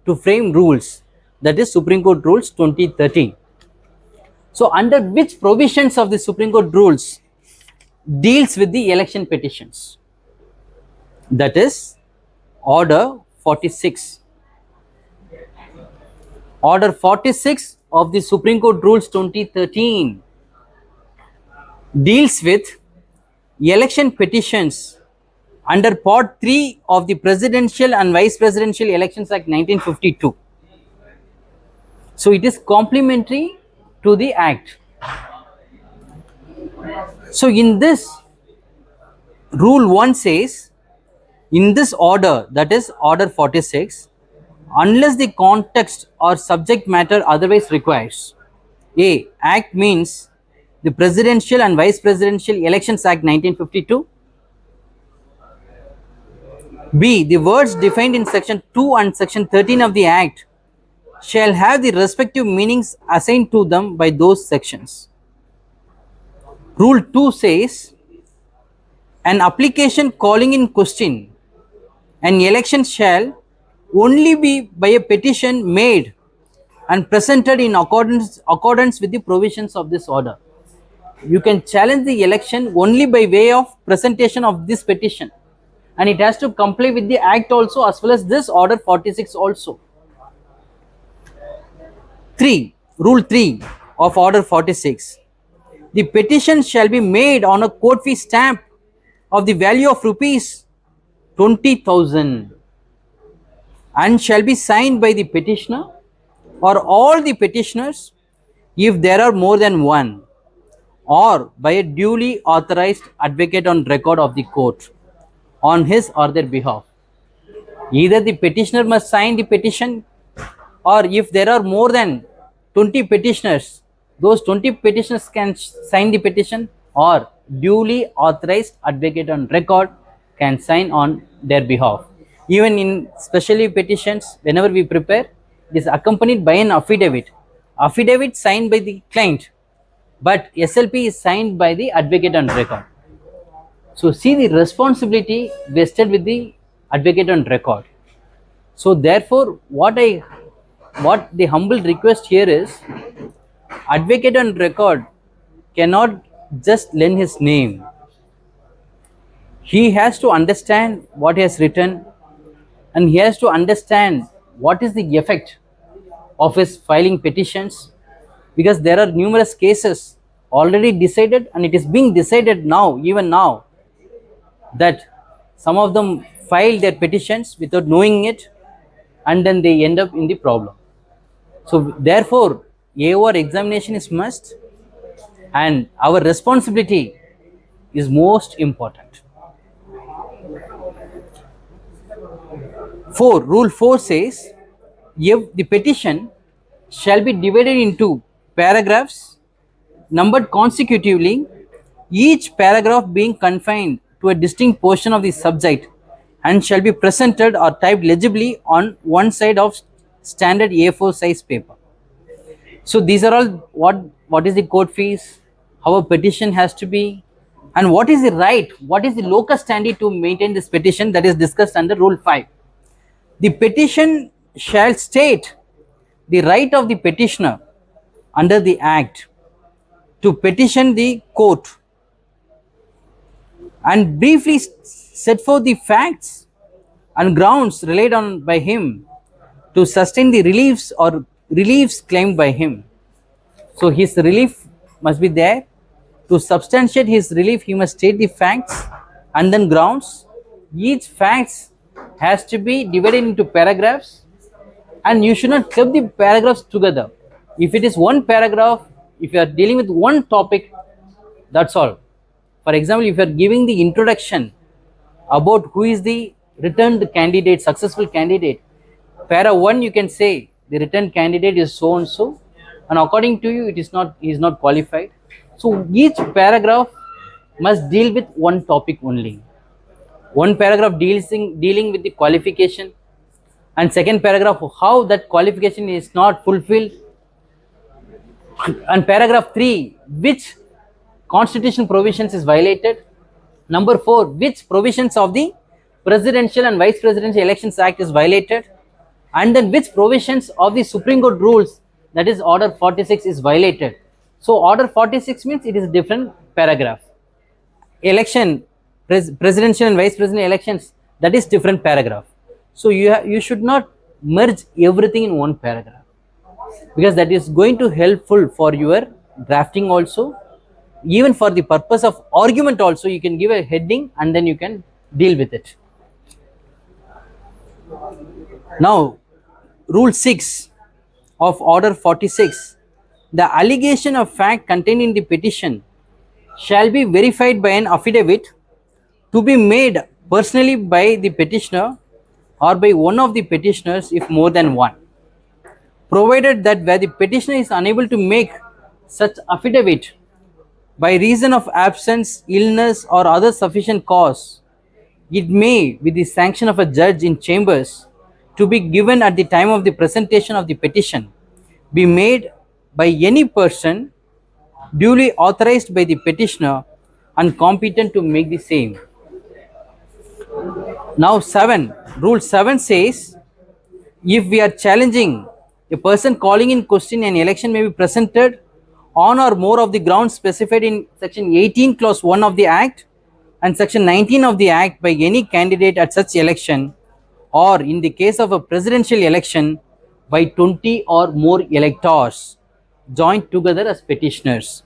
Speaker 1: to frame rules, that is Supreme Court Rules 2013. So under which provisions of the Supreme Court rules deals with the election petitions? That is Order 46. Order 46 of the Supreme Court Rules 2013 deals with election petitions under Part 3 of the Presidential and Vice Presidential Elections Act 1952. So it is complementary to the Act. So in this, Rule 1 says, in this order, that is Order 46, unless the context or subject matter otherwise requires, A. Act means the Presidential and Vice Presidential Elections Act 1952. B. The words defined in Section 2 and Section 13 of the Act shall have the respective meanings assigned to them by those sections. Rule 2 says, an application calling in question an election shall only be by a petition made and presented in accordance with the provisions of this order. You can challenge the election only by way of presentation of this petition, and it has to comply with the Act also, as well as this Order 46 also. 3. Rule 3 of Order 46. The petition shall be made on a court fee stamp of the value of rupees 20,000 and shall be signed by the petitioner or all the petitioners if there are more than one, or by a duly authorized advocate on record of the court on his or their behalf. Either the petitioner must sign the petition, or if there are more than 20 petitioners, those 20 petitioners can sign the petition, or duly authorized advocate on record can sign on their behalf. Even in specially petitions, whenever we prepare, it is accompanied by an affidavit. affidavit signed by the client, but SLP is signed by the advocate on record. So see the responsibility vested with the advocate on record. So therefore, what the humble request here is, advocate on record cannot just lend his name. He has to understand what he has written, and he has to understand what is the effect of his filing petitions, because there are numerous cases already decided, and it is being decided now, even now, that some of them file their petitions without knowing it, and then they end up in the problem. So therefore, AOR examination is must, and our responsibility is most important. 4. Rule 4 says, if the petition shall be divided into paragraphs numbered consecutively, each paragraph being confined to a distinct portion of the subject, and shall be presented or typed legibly on one side of standard A4 size paper. So these are all what is the court fees, how a petition has to be, and what is the right, what is the locus standi to maintain this petition, that is discussed under Rule 5. The petition shall state the right of the petitioner under the Act to petition the court, and briefly set forth the facts and grounds relied on by him to sustain the reliefs claimed by him. So his relief must be there. To substantiate his relief, he must state the facts and then grounds. Each facts has to be divided into paragraphs, and you should not club the paragraphs together. If it is one paragraph, if you are dealing with one topic, that's all. For example, if you are giving the introduction about who is the returned candidate, successful candidate, para 1 you can say the returned candidate is so and so, and according to you it is not, he is not qualified. So each paragraph must deal with one topic only. One paragraph dealing with the qualification, and second paragraph how that qualification is not fulfilled, and paragraph 3 which constitutional provisions is violated, number 4 which provisions of the Presidential and Vice Presidential Elections Act is violated, and then which provisions of the Supreme Court rules, that is Order 46, is violated. So Order 46 means it is a different paragraph. Election, presidential and vice presidential elections, that is different paragraph. So you should not merge everything in one paragraph, because that is going to helpful for your drafting also. Even for the purpose of argument also, you can give a heading and then you can deal with it. Now, Rule 6 of Order 46, the allegation of fact contained in the petition shall be verified by an affidavit to be made personally by the petitioner or by one of the petitioners if more than one, provided that where the petitioner is unable to make such affidavit by reason of absence, illness or other sufficient cause, it may, with the sanction of a judge in chambers, to be given at the time of the presentation of the petition, be made by any person duly authorized by the petitioner and competent to make the same. Now 7, Rule 7 says, if we are challenging a person calling in question, an election may be presented on or more of the grounds specified in Section 18 Clause 1 of the Act and Section 19 of the Act by any candidate at such election, or in the case of a presidential election by 20 or more electors joined together as petitioners.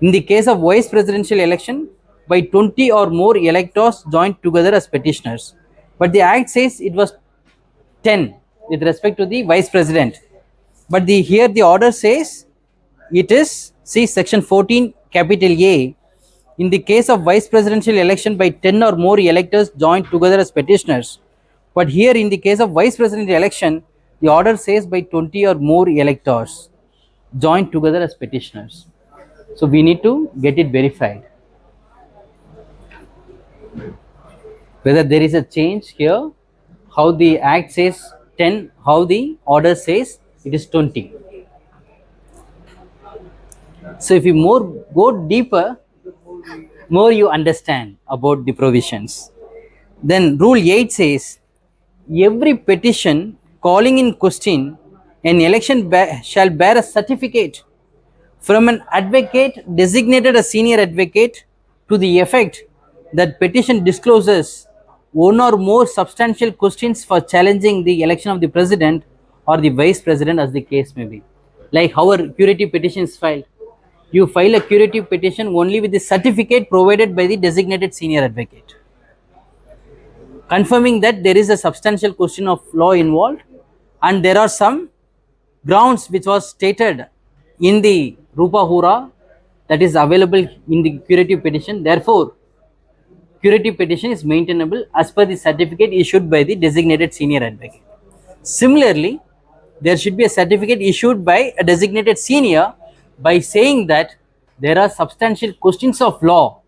Speaker 1: In the case of vice presidential election by 20 or more electors joined together as petitioners. But the Act says it was 10 with respect to the vice president. But here the order says it is, see Section 14 capital A, in the case of vice presidential election by 10 or more electors joined together as petitioners. But here in the case of vice presidential election, the order says by 20 or more electors joined together as petitioners. So we need to get it verified whether there is a change here, how the Act says 10, how the order says it is 20. So if you go deeper, more you understand about the provisions. Then Rule 8 says, every petition calling in question an election shall bear a certificate from an advocate designated a senior advocate to the effect that petition discloses one or more substantial questions for challenging the election of the president or the vice president, as the case may be. Like how a curative petition is filed. You file a curative petition only with the certificate provided by the designated senior advocate, confirming that there is a substantial question of law involved and there are some grounds which was stated in the Rupa Hura that is available in the curative petition. Therefore, curative petition is maintainable as per the certificate issued by the designated senior advocate. Similarly, there should be a certificate issued by a designated senior by saying that there are substantial questions of law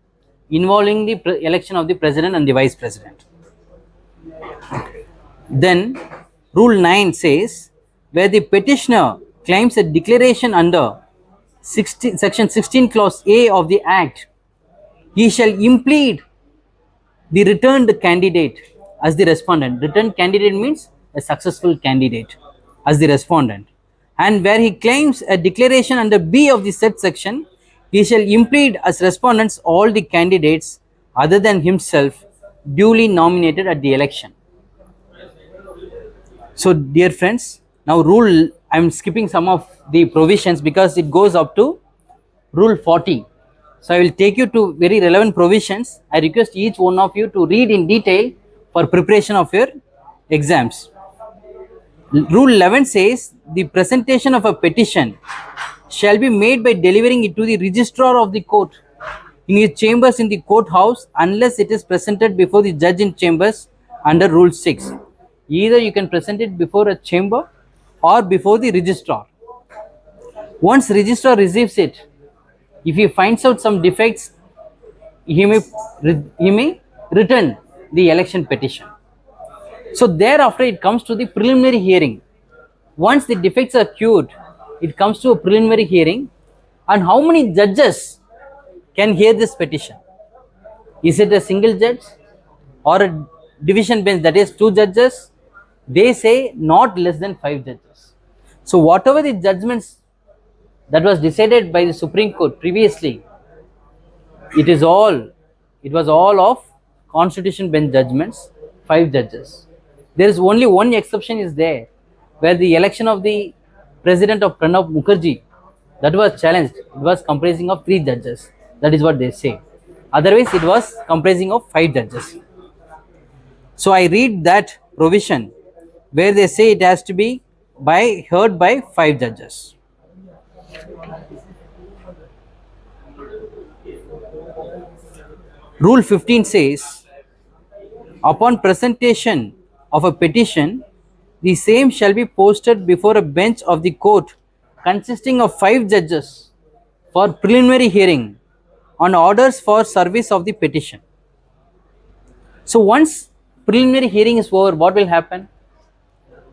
Speaker 1: involving the election of the president and the vice president. Then Rule 9 says, where the petitioner claims a declaration under section 16 clause A of the Act, he shall implead the returned candidate as the respondent. Returned candidate means a successful candidate as the respondent. And where he claims a declaration under B of the said section, he shall implead as respondents all the candidates other than himself duly nominated at the election. So dear friends, now I am skipping some of the provisions because it goes up to Rule 40. So I will take you to very relevant provisions. I request each one of you to read in detail for preparation of your exams. Rule 11 says, the presentation of a petition shall be made by delivering it to the registrar of the court in his chambers in the courthouse unless it is presented before the judge in chambers under Rule 6. Either you can present it before a chamber or before the registrar. Once registrar receives it, if he finds out some defects, he may return the election petition. So thereafter it comes to the preliminary hearing. Once the defects are cured, it comes to a preliminary hearing. And how many judges can hear this petition? Is it a single judge or a division bench, that is 2 judges? They say not less than 5 judges. So whatever the judgments that was decided by the Supreme Court previously, it was all of Constitution bench judgments, 5 judges. There is only one exception is there, where the election of the president of Pranab Mukherjee, that was challenged. It was comprising of 3 judges. That is what they say. Otherwise, it was comprising of 5 judges. So I read that provision where they say it has to be heard by 5 judges. Rule 15 says, upon presentation of a petition, the same shall be posted before a bench of the court consisting of 5 judges for preliminary hearing on orders for service of the petition. So once preliminary hearing is over, what will happen?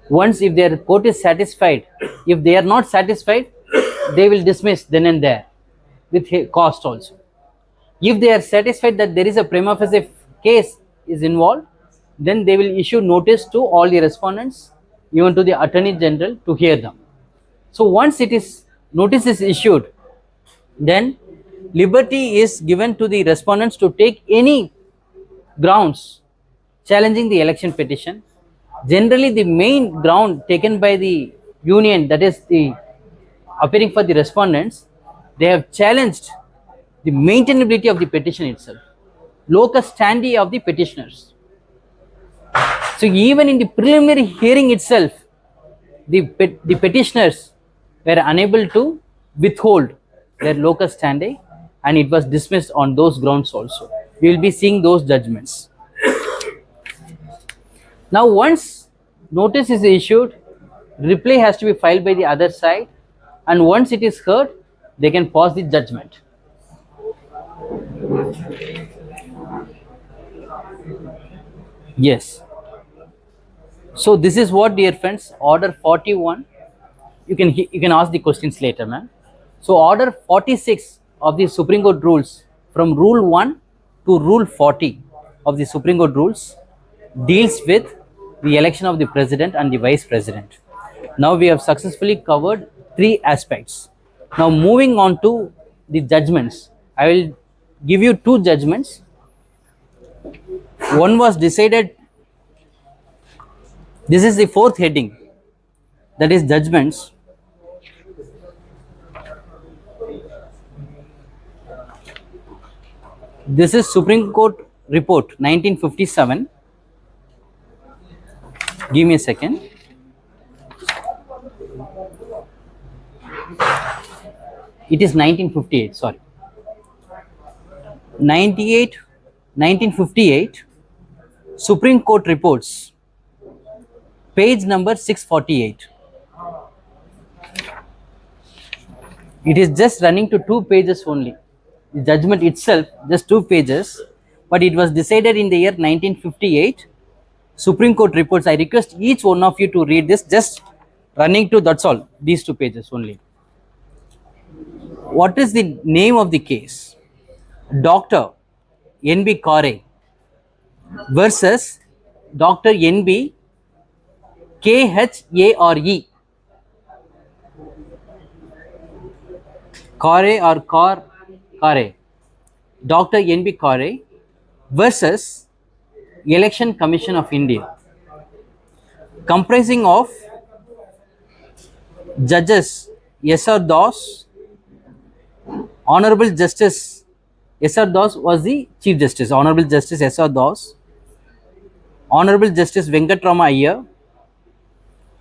Speaker 1: Once if their court is satisfied, if they are not satisfied, they will dismiss then and there with cost also. If they are satisfied that there is a prima facie case is involved, then they will issue notice to all the respondents, even to the Attorney General, to hear them. So once notice is issued, then liberty is given to the respondents to take any grounds challenging the election petition. Generally, the main ground taken by the union, that is the appearing for the respondents, they have challenged the maintainability of the petition itself, locus standi of the petitioners. So even in the preliminary hearing itself, the petitioners were unable to withhold their locus standi, and it was dismissed on those grounds also. We will be seeing those judgments. Now once notice is issued, reply has to be filed by the other side, and once it is heard, they can pass the judgment. Yes. So this is what, dear friends, order 41. You can ask the questions later, ma'am. So order 46 of the Supreme Court rules, from rule 1 to rule 40 of the Supreme Court rules, deals with the election of the president and the vice president. Now we have successfully covered three aspects. Now moving on to the judgments, I will give you two judgments. One was decided, this is the fourth heading, that is judgments. This is Supreme Court report 1957. Give me a second. It is 1958, sorry. 1958 Supreme Court reports, page number 648. It is just running to 2 pages only. The judgment itself, just 2 pages, but it was decided in the year 1958. Supreme Court reports, I request each one of you to read this, just running to, that's all, these 2 pages only. What is the name of the case? Dr. N.B. Kare versus Dr. N.B. Khare. Kare or Kare. Dr. N.B. Kare versus Election Commission of India, comprising of judges S.R. Das, Honorable Justice S.R. Das was the Chief Justice, Honorable Justice S.R. Das, Honorable Justice Venkatrama Iyer,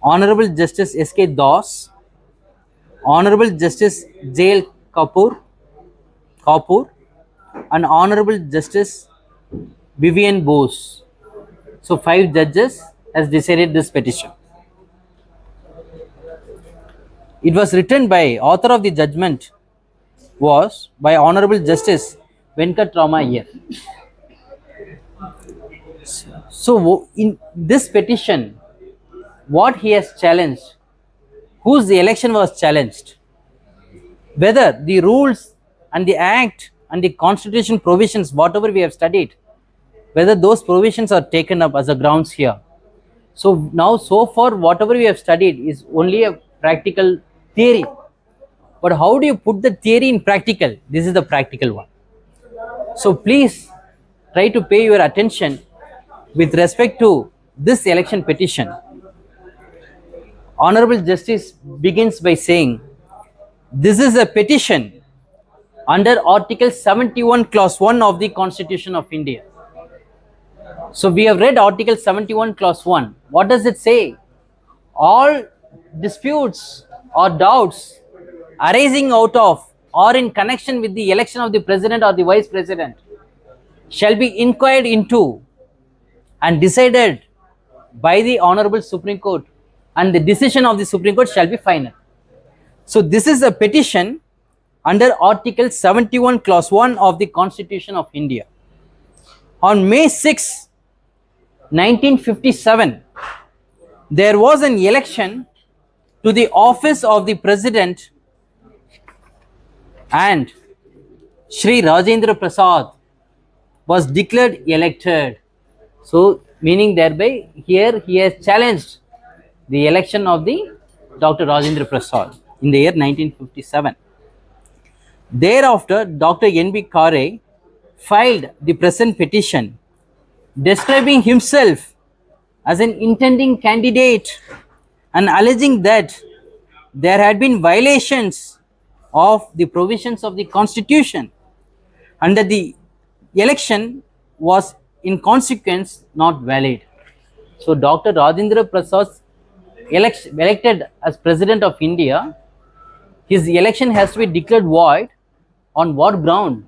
Speaker 1: Honorable Justice S.K. Das, Honorable Justice J.L. Kapoor, and Honorable Justice Vivian Bose. So 5 judges has decided this petition. It was written by, author of the judgment was by Honorable Justice Venkatrama Iyer. So in this petition, what he has challenged, whose election was challenged, whether the rules and the act and the constitution provisions, whatever we have studied, whether those provisions are taken up as a grounds here. So now, so far, whatever we have studied is only a practical theory. But how do you put the theory in practical? This is the practical one. So please try to pay your attention with respect to this election petition. Honorable Justice begins by saying, this is a petition under Article 71 Clause 1 of the Constitution of India. So we have read Article 71 Clause 1. What does it say? All disputes or doubts arising out of or in connection with the election of the president or the vice president shall be inquired into and decided by the Honorable Supreme Court, and the decision of the Supreme Court shall be final. So this is a petition under Article 71 Clause 1 of the Constitution of India. On May 6, 1957, there was an election to the office of the president, and Shri Rajendra Prasad was declared elected. So meaning thereby here he has challenged the election of the Dr. Rajendra Prasad in the year 1957. Thereafter, Dr. N.B. Kare filed the present petition describing himself as an intending candidate and alleging that there had been violations of the provisions of the Constitution and that the election was in consequence not valid. So Dr. Rajendra Prasad elected as President of India, his election has to be declared void. On what ground?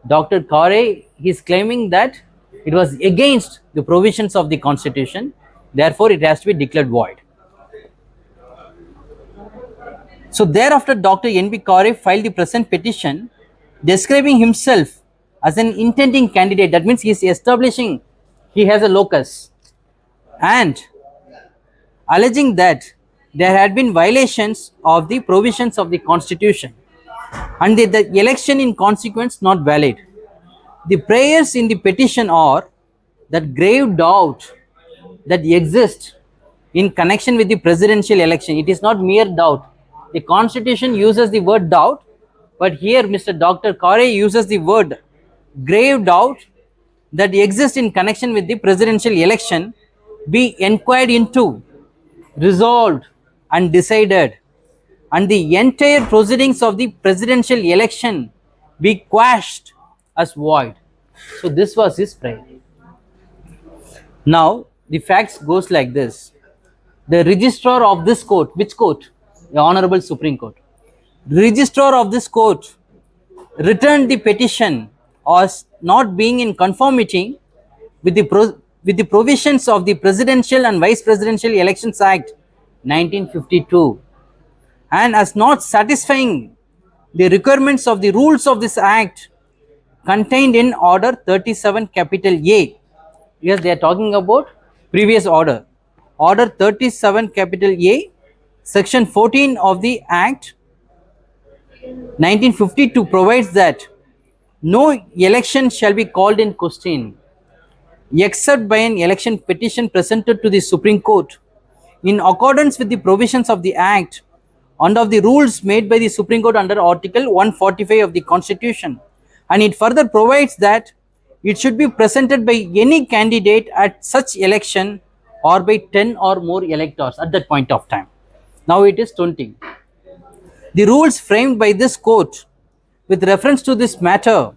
Speaker 1: Dr. Kare is claiming that it was against the provisions of the Constitution, therefore it has to be declared void. So thereafter, Dr. N.B. Kare filed the present petition describing himself as an intending candidate. That means he is establishing he has a locus, and alleging that there had been violations of the provisions of the Constitution. and the election in consequence not valid. The prayers in the petition are that grave doubt that exists in connection with the presidential election. It is not mere doubt. The constitution uses the word doubt, but here Mr. Dr. Kare uses the word grave doubt that exists in connection with the presidential election be inquired into, resolved and decided, and the entire proceedings of the presidential election be quashed as void. So this was his prayer. Now the facts goes like this. The registrar of this court, which court? The Honorable Supreme Court. Registrar of this court returned the petition as not being in conformity with the provisions of the Presidential and Vice Presidential Elections Act 1952 and as not satisfying the requirements of the rules of this act contained in Order 37 capital A. Yes, they are talking about previous order. Order 37 capital A, section 14 of the Act 1952 provides that no election shall be called in question except by an election petition presented to the Supreme Court in accordance with the provisions of the Act and of the rules made by the Supreme Court under Article 145 of the Constitution. And it further provides that it should be presented by any candidate at such election or by 10 or more electors at that point of time. Now it is 20. The rules framed by this court with reference to this matter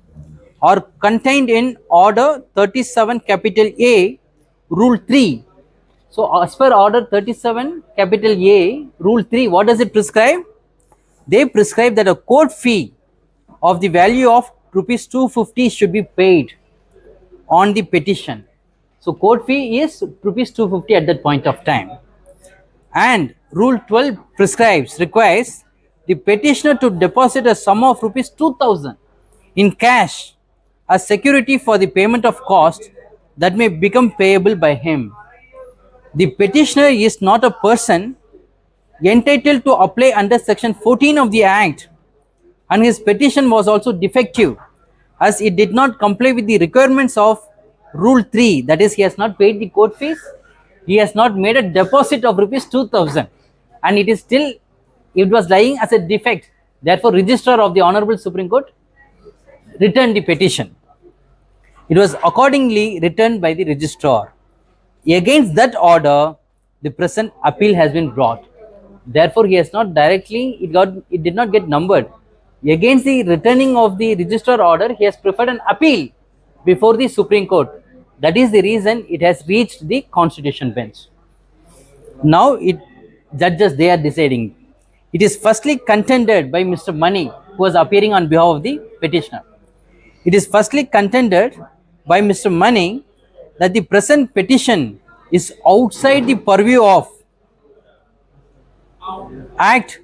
Speaker 1: are contained in Order 37 capital A, Rule 3. So as per Order 37 capital A, Rule 3, what does it prescribe? They prescribe that a court fee of the value of rupees 250 should be paid on the petition. So court fee is rupees 250 at that point of time. And Rule 12 requires the petitioner to deposit a sum of rupees 2000 in cash as security for the payment of costs that may become payable by him. The petitioner is not a person entitled to apply under section 14 of the Act, and his petition was also defective as it did not comply with the requirements of Rule 3, that is, he has not paid the court fees, he has not made a deposit of rupees 2000, and it was lying as a defect. Therefore, Registrar of the Honorable Supreme Court returned the petition. It was accordingly returned by the Registrar. Against that order, the present appeal has been brought. Therefore, he has not directly, it did not get numbered. Against the returning of the Registrar order, he has preferred an appeal before the Supreme Court. That is the reason it has reached the Constitution bench. Now, judges, they are deciding. It is firstly contended by Mr. Mani, who was appearing on behalf of the petitioner. It is firstly contended by Mr. Mani that the present petition is outside the purview of Act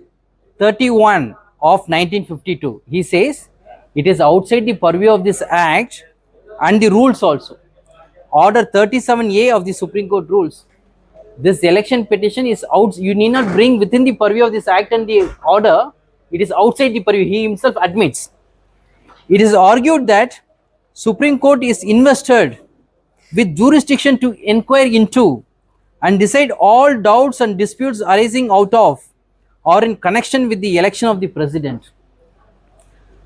Speaker 1: 31 of 1952. He says it is outside the purview of this Act and the rules also. Order 37A of the Supreme Court rules. This election petition is out. You need not bring within the purview of this Act and the order. It is outside the purview. He himself admits. It is argued that Supreme Court is invested with jurisdiction to inquire into and decide all doubts and disputes arising out of or in connection with the election of the President.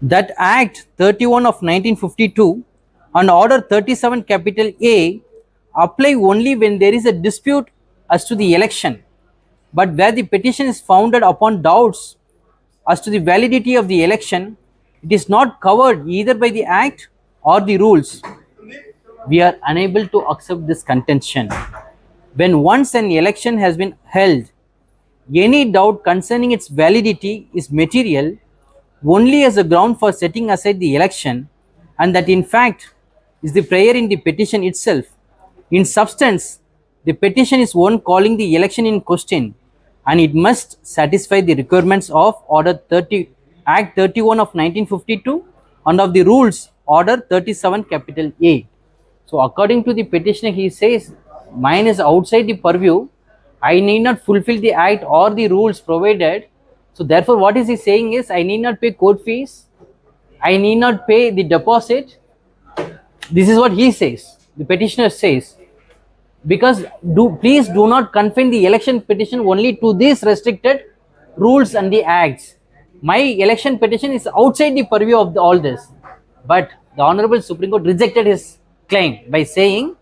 Speaker 1: That Act 31 of 1952 and Order 37 capital A apply only when there is a dispute as to the election, but where the petition is founded upon doubts as to the validity of the election, it is not covered either by the Act or the rules. We are unable to accept this contention. When once an election has been held, any doubt concerning its validity is material only as a ground for setting aside the election, and that in fact is the prayer in the petition itself. In substance, the petition is one calling the election in question, and it must satisfy the requirements of Act 31 of 1952 and of the rules Order 37 capital A. So according to the petitioner, he says, mine is outside the purview. I need not fulfill the Act or the rules provided. So therefore, what is he saying is, I need not pay court fees, I need not pay the deposit. This is what he says, the petitioner says, because please do not confine the election petition only to these restricted rules and the acts. My election petition is outside the purview of all this. But the Honorable Supreme Court rejected his claim by saying,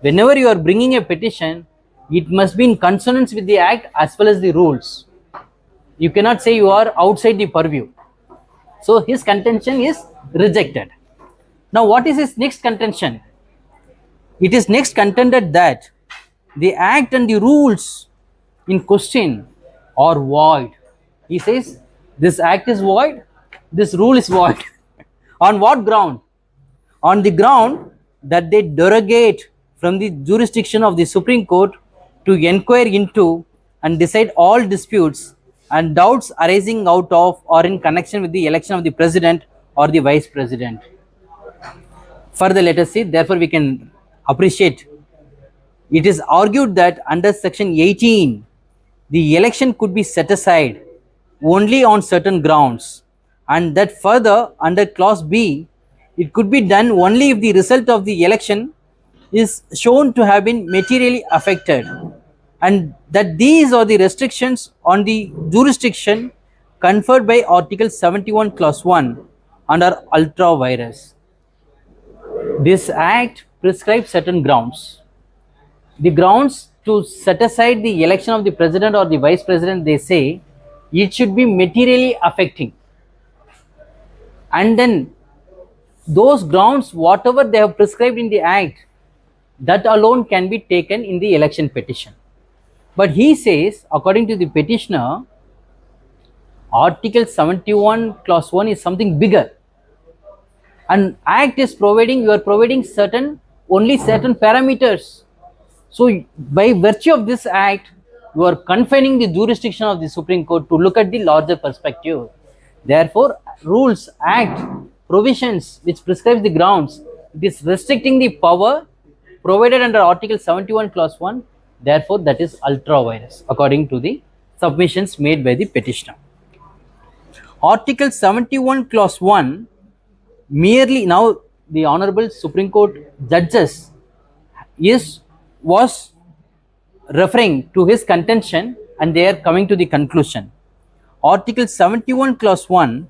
Speaker 1: whenever you are bringing a petition, it must be in consonance with the act as well as the rules. You cannot say you are outside the purview. So his contention is rejected. Now what is his next contention? It is next contended that the act and the rules in question are void. He says this act is void, this rule is void. On what ground? On the ground that they derogate from the jurisdiction of the Supreme Court to inquire into and decide all disputes and doubts arising out of or in connection with the election of the president or the vice president. Further, let us see, therefore we can appreciate. It is argued that under section 18, the election could be set aside only on certain grounds, and that further under clause B, it could be done only if the result of the election is shown to have been materially affected, and that these are the restrictions on the jurisdiction conferred by Article 71 clause 1 under ultra vires. This act prescribes certain grounds. The grounds to set aside the election of the president or the vice president, they say it should be materially affecting, and then those grounds, whatever they have prescribed in the act, that alone can be taken in the election petition. But he says, according to the petitioner, Article 71 clause 1 is something bigger. An act is providing, you are providing only certain parameters. So by virtue of this act, you are confining the jurisdiction of the Supreme Court to look at the larger perspective. Therefore, rules, act, provisions which prescribes the grounds, it is restricting the power provided under Article 71 clause 1. Therefore, that is ultra vires according to the submissions made by the petitioner. Article 71 clause 1 merely, now the Honorable Supreme Court judges was referring to his contention, and they are coming to the conclusion. Article 71 clause 1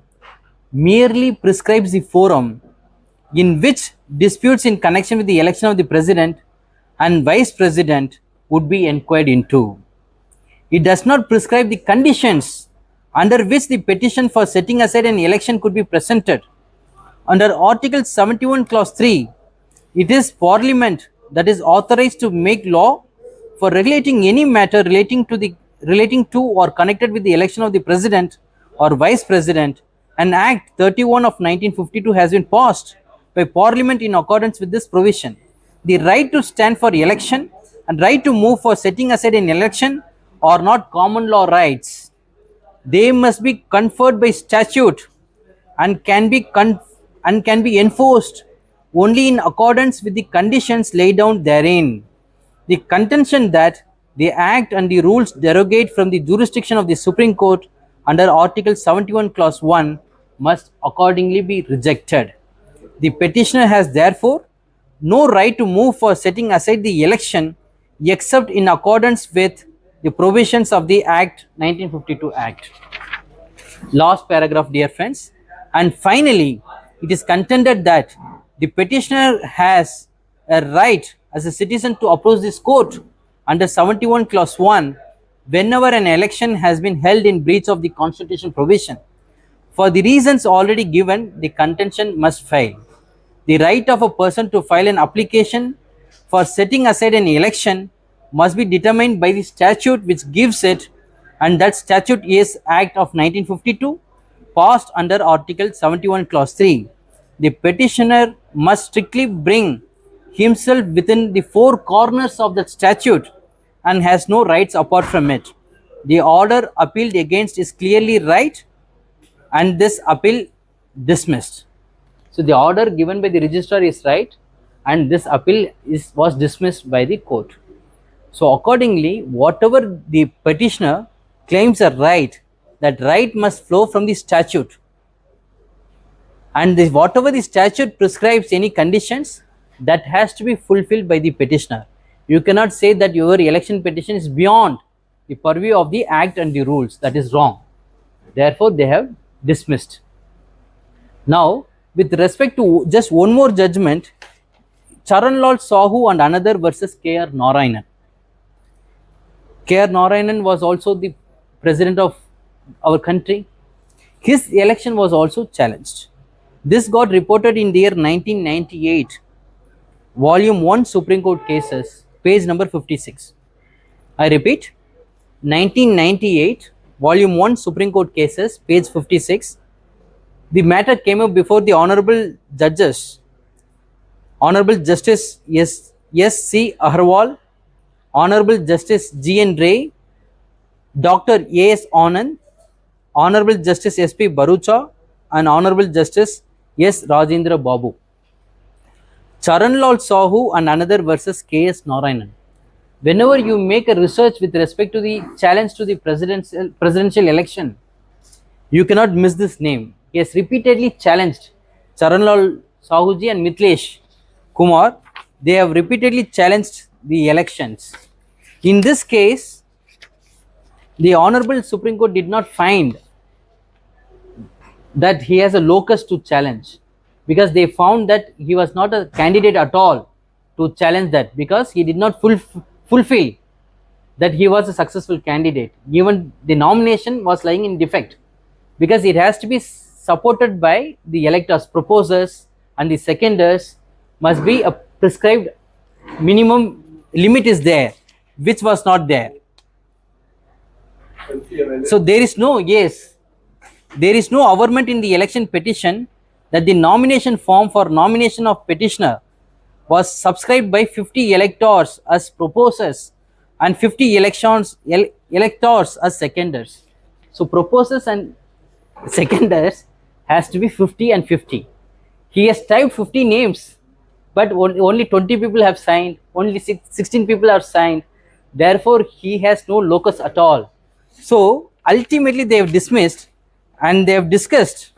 Speaker 1: merely prescribes the forum in which disputes in connection with the election of the president and vice president would be inquired into. It does not prescribe the conditions under which the petition for setting aside an election could be presented. Under Article 71 clause 3, it is Parliament that is authorized to make law for regulating any matter relating to or connected with the election of the president or vice president. An Act 31 of 1952 has been passed by Parliament in accordance with this provision. The right to stand for election and right to move for setting aside an election are not common law rights. They must be conferred by statute and can be enforced only in accordance with the conditions laid down therein. The contention that the Act and the rules derogate from the jurisdiction of the Supreme Court under Article 71 clause 1 must accordingly be rejected. The petitioner has therefore no right to move for setting aside the election except in accordance with the provisions of the Act 1952 Act. Last paragraph, dear friends. And finally, it is contended that the petitioner has a right as a citizen to approach this court under 71 clause 1 whenever an election has been held in breach of the constitution provision. For the reasons already given, the contention must fail. The right of a person to file an application for setting aside an election must be determined by the statute which gives it, and that statute is Act of 1952 passed under Article 71 clause 3. The petitioner must strictly bring himself within the four corners of that statute and has no rights apart from it. The order appealed against is clearly right and this appeal dismissed. So the order given by the registrar is right and this appeal was dismissed by the court. So accordingly, whatever the petitioner claims a right that right must flow from the statute, and whatever the statute prescribes any conditions, that has to be fulfilled by the petitioner. You cannot say that your election petition is beyond the purview of the act and the rules. That is wrong. Therefore, they have dismissed. Now, with respect to just one more judgment, Charanlal Sahu and another versus K.R. Narayanan. K.R. Narayanan was also the president of our country. His election was also challenged. This got reported in the year 1998, Volume 1 Supreme Court Cases, page number 56. I repeat, 1998, Volume 1 Supreme Court Cases, page 56. The matter came up before the Honorable Judges, Honorable Justice S.C. Agarwal, Honorable Justice G.N. Ray, Dr. A.S. Anand, Honorable Justice S.P. Barucha, and Honorable Justice S. Rajendra Babu. Charanlal Sahu and another versus K.S. Narayanan. Whenever you make a research with respect to the challenge to the presidential election, you cannot miss this name. He has repeatedly challenged Charanlal Sahuji and Mithilesh Kumar. They have repeatedly challenged the elections. In this case, the Honorable Supreme Court did not find that he has a locus to challenge, because they found that he was not a candidate at all to challenge that, because he did not fulfill that he was a successful candidate. Even the nomination was lying in defect, because it has to be supported by the electors, proposers, and the seconders must be a prescribed minimum limit is there, which was not there. So there is no, there is no averment in the election petition that the nomination form for nomination of petitioner was subscribed by 50 electors as proposers and 50 electors as seconders. So proposers and seconders has to be 50 and 50. He has typed 50 names, but only 20 people have signed, only 16 people are signed. Therefore, he has no locus at all. So ultimately they have dismissed, and they have discussed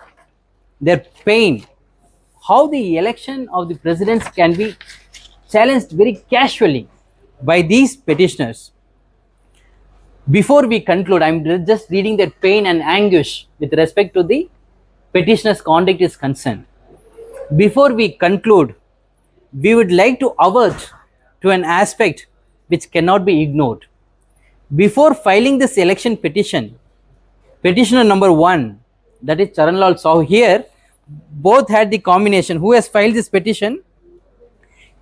Speaker 1: their pain, how the election of the presidents can be challenged very casually by these petitioners. Before we conclude, I am just reading their pain and anguish with respect to the petitioner's conduct is concerned. Before we conclude, we would like to avert to an aspect which cannot be ignored. Before filing this election petition, petitioner number 1, that is Charanlal Sahu, here both had the combination. Who has filed this petition?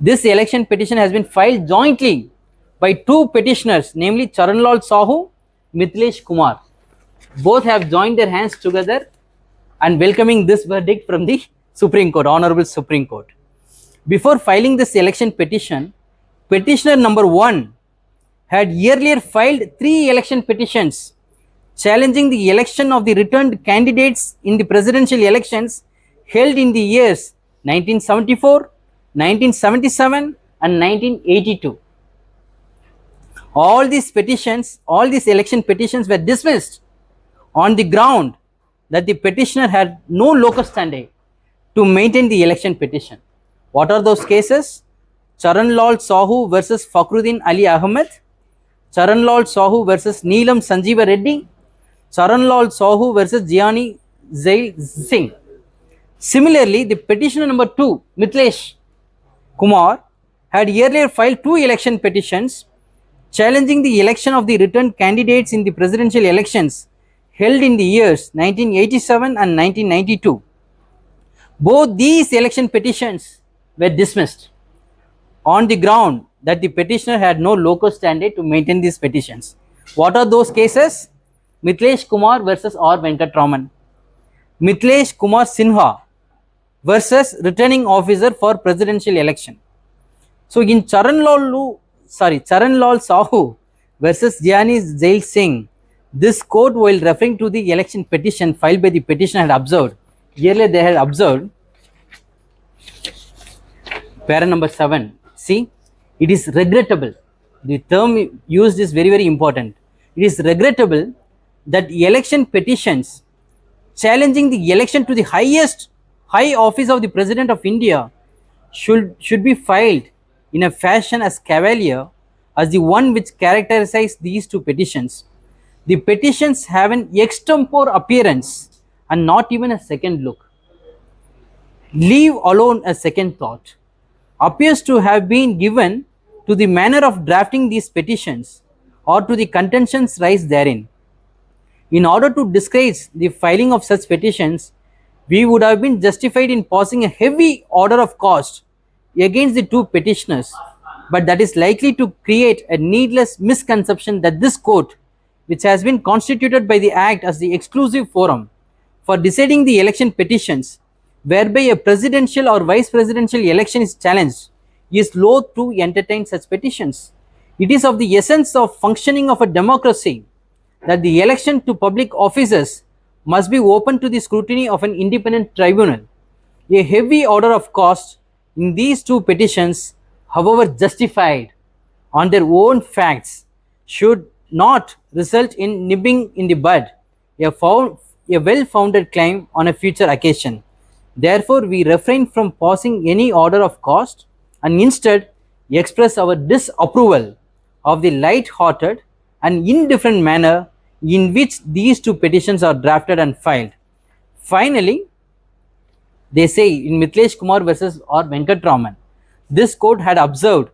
Speaker 1: This election petition has been filed jointly by 2 petitioners, namely Charanlal Sahu, Mithilesh Kumar. Both have joined their hands together and welcoming this verdict from the Supreme Court, Honorable Supreme Court. Before filing this election petition, petitioner number 1 had earlier filed 3 election petitions challenging the election of the returned candidates in the presidential elections held in the years 1974, 1977 and 1982. All these petitions, all these election petitions were dismissed on the ground that the petitioner had no locus standi to maintain the election petition. What are those cases? Charanlal Sahu versus Fakhruddin Ali Ahmed, Charanlal Sahu versus Neelam Sanjeeva Reddy, Charanlal Sahu versus Gianni Zail Singh. Similarly, the petitioner number 2, Mithilesh Kumar, had earlier filed 2 election petitions challenging the election of the returned candidates in the presidential elections held in the years 1987 and 1992. Both these election petitions were dismissed on the ground that the petitioner had no locus standi to maintain these petitions. What are those cases? Mithilesh Kumar versus R. Venkatraman, Mithilesh Kumar Sinha versus returning officer for presidential election. So in Charanlal Sahu versus Gianni Zail Singh, this court, while referring to the election petition filed by the petitioner, had observed, earlier they had observed, para number 7, see, it is regrettable, the term used is very, very important. It is regrettable that election petitions challenging the election to the high office of the President of India should be filed in a fashion as cavalier as the one which characterizes these two petitions. The petitions have an extempore appearance and not even a second look. Leave alone a second thought. Appears to have been given to the manner of drafting these petitions or to the contentions raised therein. In order to discourage the filing of such petitions, we would have been justified in passing a heavy order of cost against the two petitioners, but that is likely to create a needless misconception that this court, which has been constituted by the Act as the exclusive forum for deciding the election petitions, whereby a presidential or vice presidential election is challenged, is loath to entertain such petitions. It is of the essence of functioning of a democracy that the election to public offices must be open to the scrutiny of an independent tribunal. A heavy order of cost in these two petitions, however justified on their own facts, should not result in nipping in the bud a well-founded claim on a future occasion. Therefore, we refrain from passing any order of cost and instead express our disapproval of the light-hearted and indifferent manner in which these two petitions are drafted and filed. Finally, they say in Mithilesh Kumar versus R. Venkatraman, this court had observed,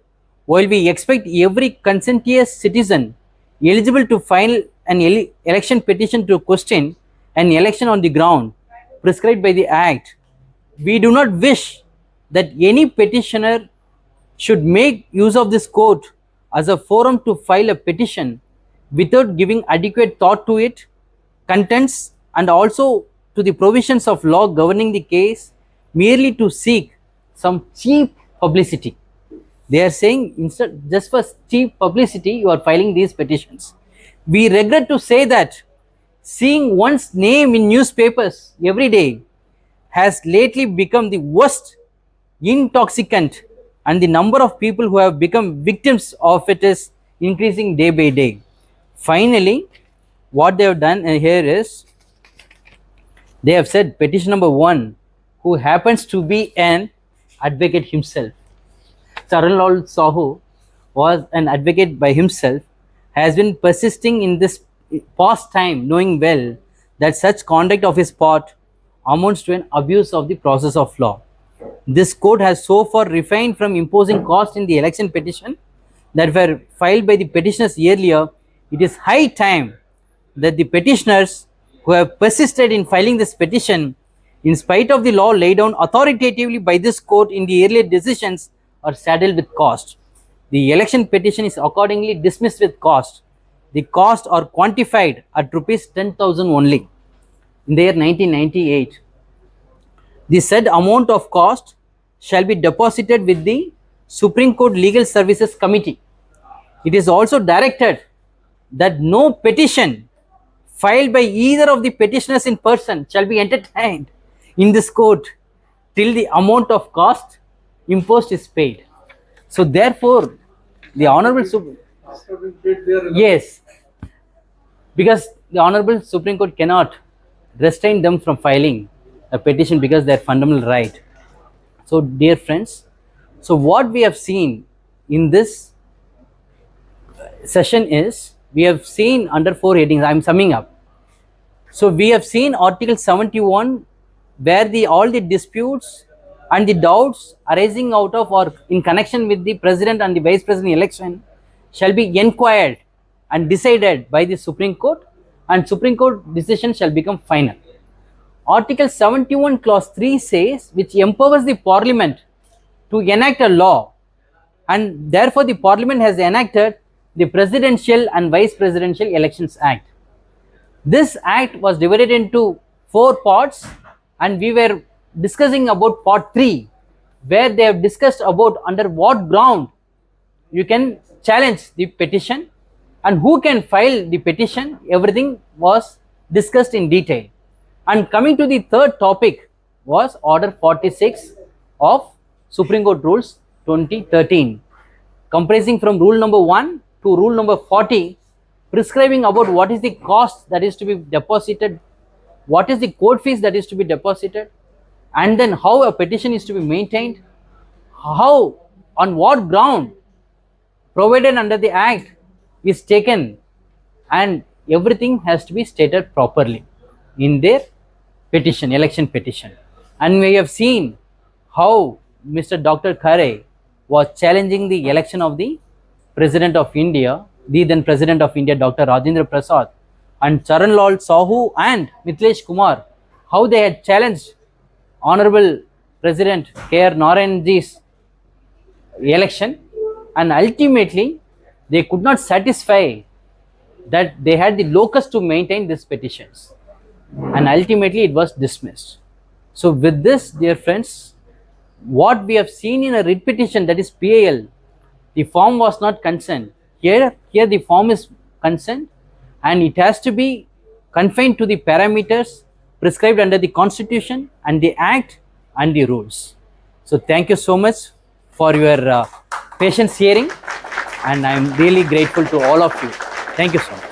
Speaker 1: while we expect every conscientious citizen eligible to file an election petition to question an election on the ground prescribed by the Act, we do not wish that any petitioner should make use of this court as a forum to file a petition without giving adequate thought to it, contents, and also to the provisions of law governing the case, merely to seek some cheap publicity. They are saying, instead, just for cheap publicity, you are filing these petitions. We regret to say that seeing one's name in newspapers every day has lately become the worst intoxicant, and the number of people who have become victims of it is increasing day by day. Finally, what they have done here is, they have said petition number 1, who happens to be an advocate himself, Charanlal Sahu was an advocate by himself, has been persisting in this past time, knowing well that such conduct of his part amounts to an abuse of the process of law. This court has so far refrained from imposing cost in the election petition that were filed by the petitioners earlier. It is high time that the petitioners who have persisted in filing this petition, in spite of the law laid down authoritatively by this court in the earlier decisions, are saddled with cost. The election petition is accordingly dismissed with cost. The costs are quantified at rupees 10,000 only in the year 1998. The said amount of cost shall be deposited with the Supreme Court Legal Services Committee. It is also directed that no petition filed by either of the petitioners in person shall be entertained in this court till the amount of cost imposed is paid. So therefore, the Honorable Supreme yes, because the Honorable Supreme Court cannot restrain them from filing a petition because they are fundamental right. So dear friends, so what we have seen in this session is, we have seen under 4 headings. I am summing up. So we have seen Article 71, where all the disputes and the doubts arising out of or in connection with the President and the Vice President election shall be inquired and decided by the Supreme Court, and Supreme Court decision shall become final. Article 71 clause 3 says, which empowers the Parliament to enact a law, and therefore the Parliament has enacted the Presidential and Vice Presidential Elections Act. This act was divided into 4 parts, and we were discussing about part 3, where they have discussed about under what ground you can challenge the petition and who can file the petition. Everything was discussed in detail. And coming to the third topic was Order 46 of Supreme Court Rules 2013, comprising from rule number 1 to rule number 40, prescribing about what is the cost that is to be deposited, what is the court fees that is to be deposited, and then how a petition is to be maintained, how, on what ground provided under the act is taken, and everything has to be stated properly in their petition, election petition. And we have seen how Mr. Dr. Khare was challenging the election of the President of India, the then President of India, Dr. Rajendra Prasad, and Charan Lal Sahu and Mithilesh Kumar, how they had challenged Honorable President K.R. Narayanji's election, and ultimately they could not satisfy that they had the locus to maintain these petitions, and ultimately it was dismissed. So with this, dear friends, what we have seen in a writ petition, that is PAL, the form was not consent. Here the form is consent, and it has to be confined to the parameters prescribed under the Constitution and the Act and the rules. So thank you so much for your patience hearing, and I am really grateful to all of you. Thank you so much.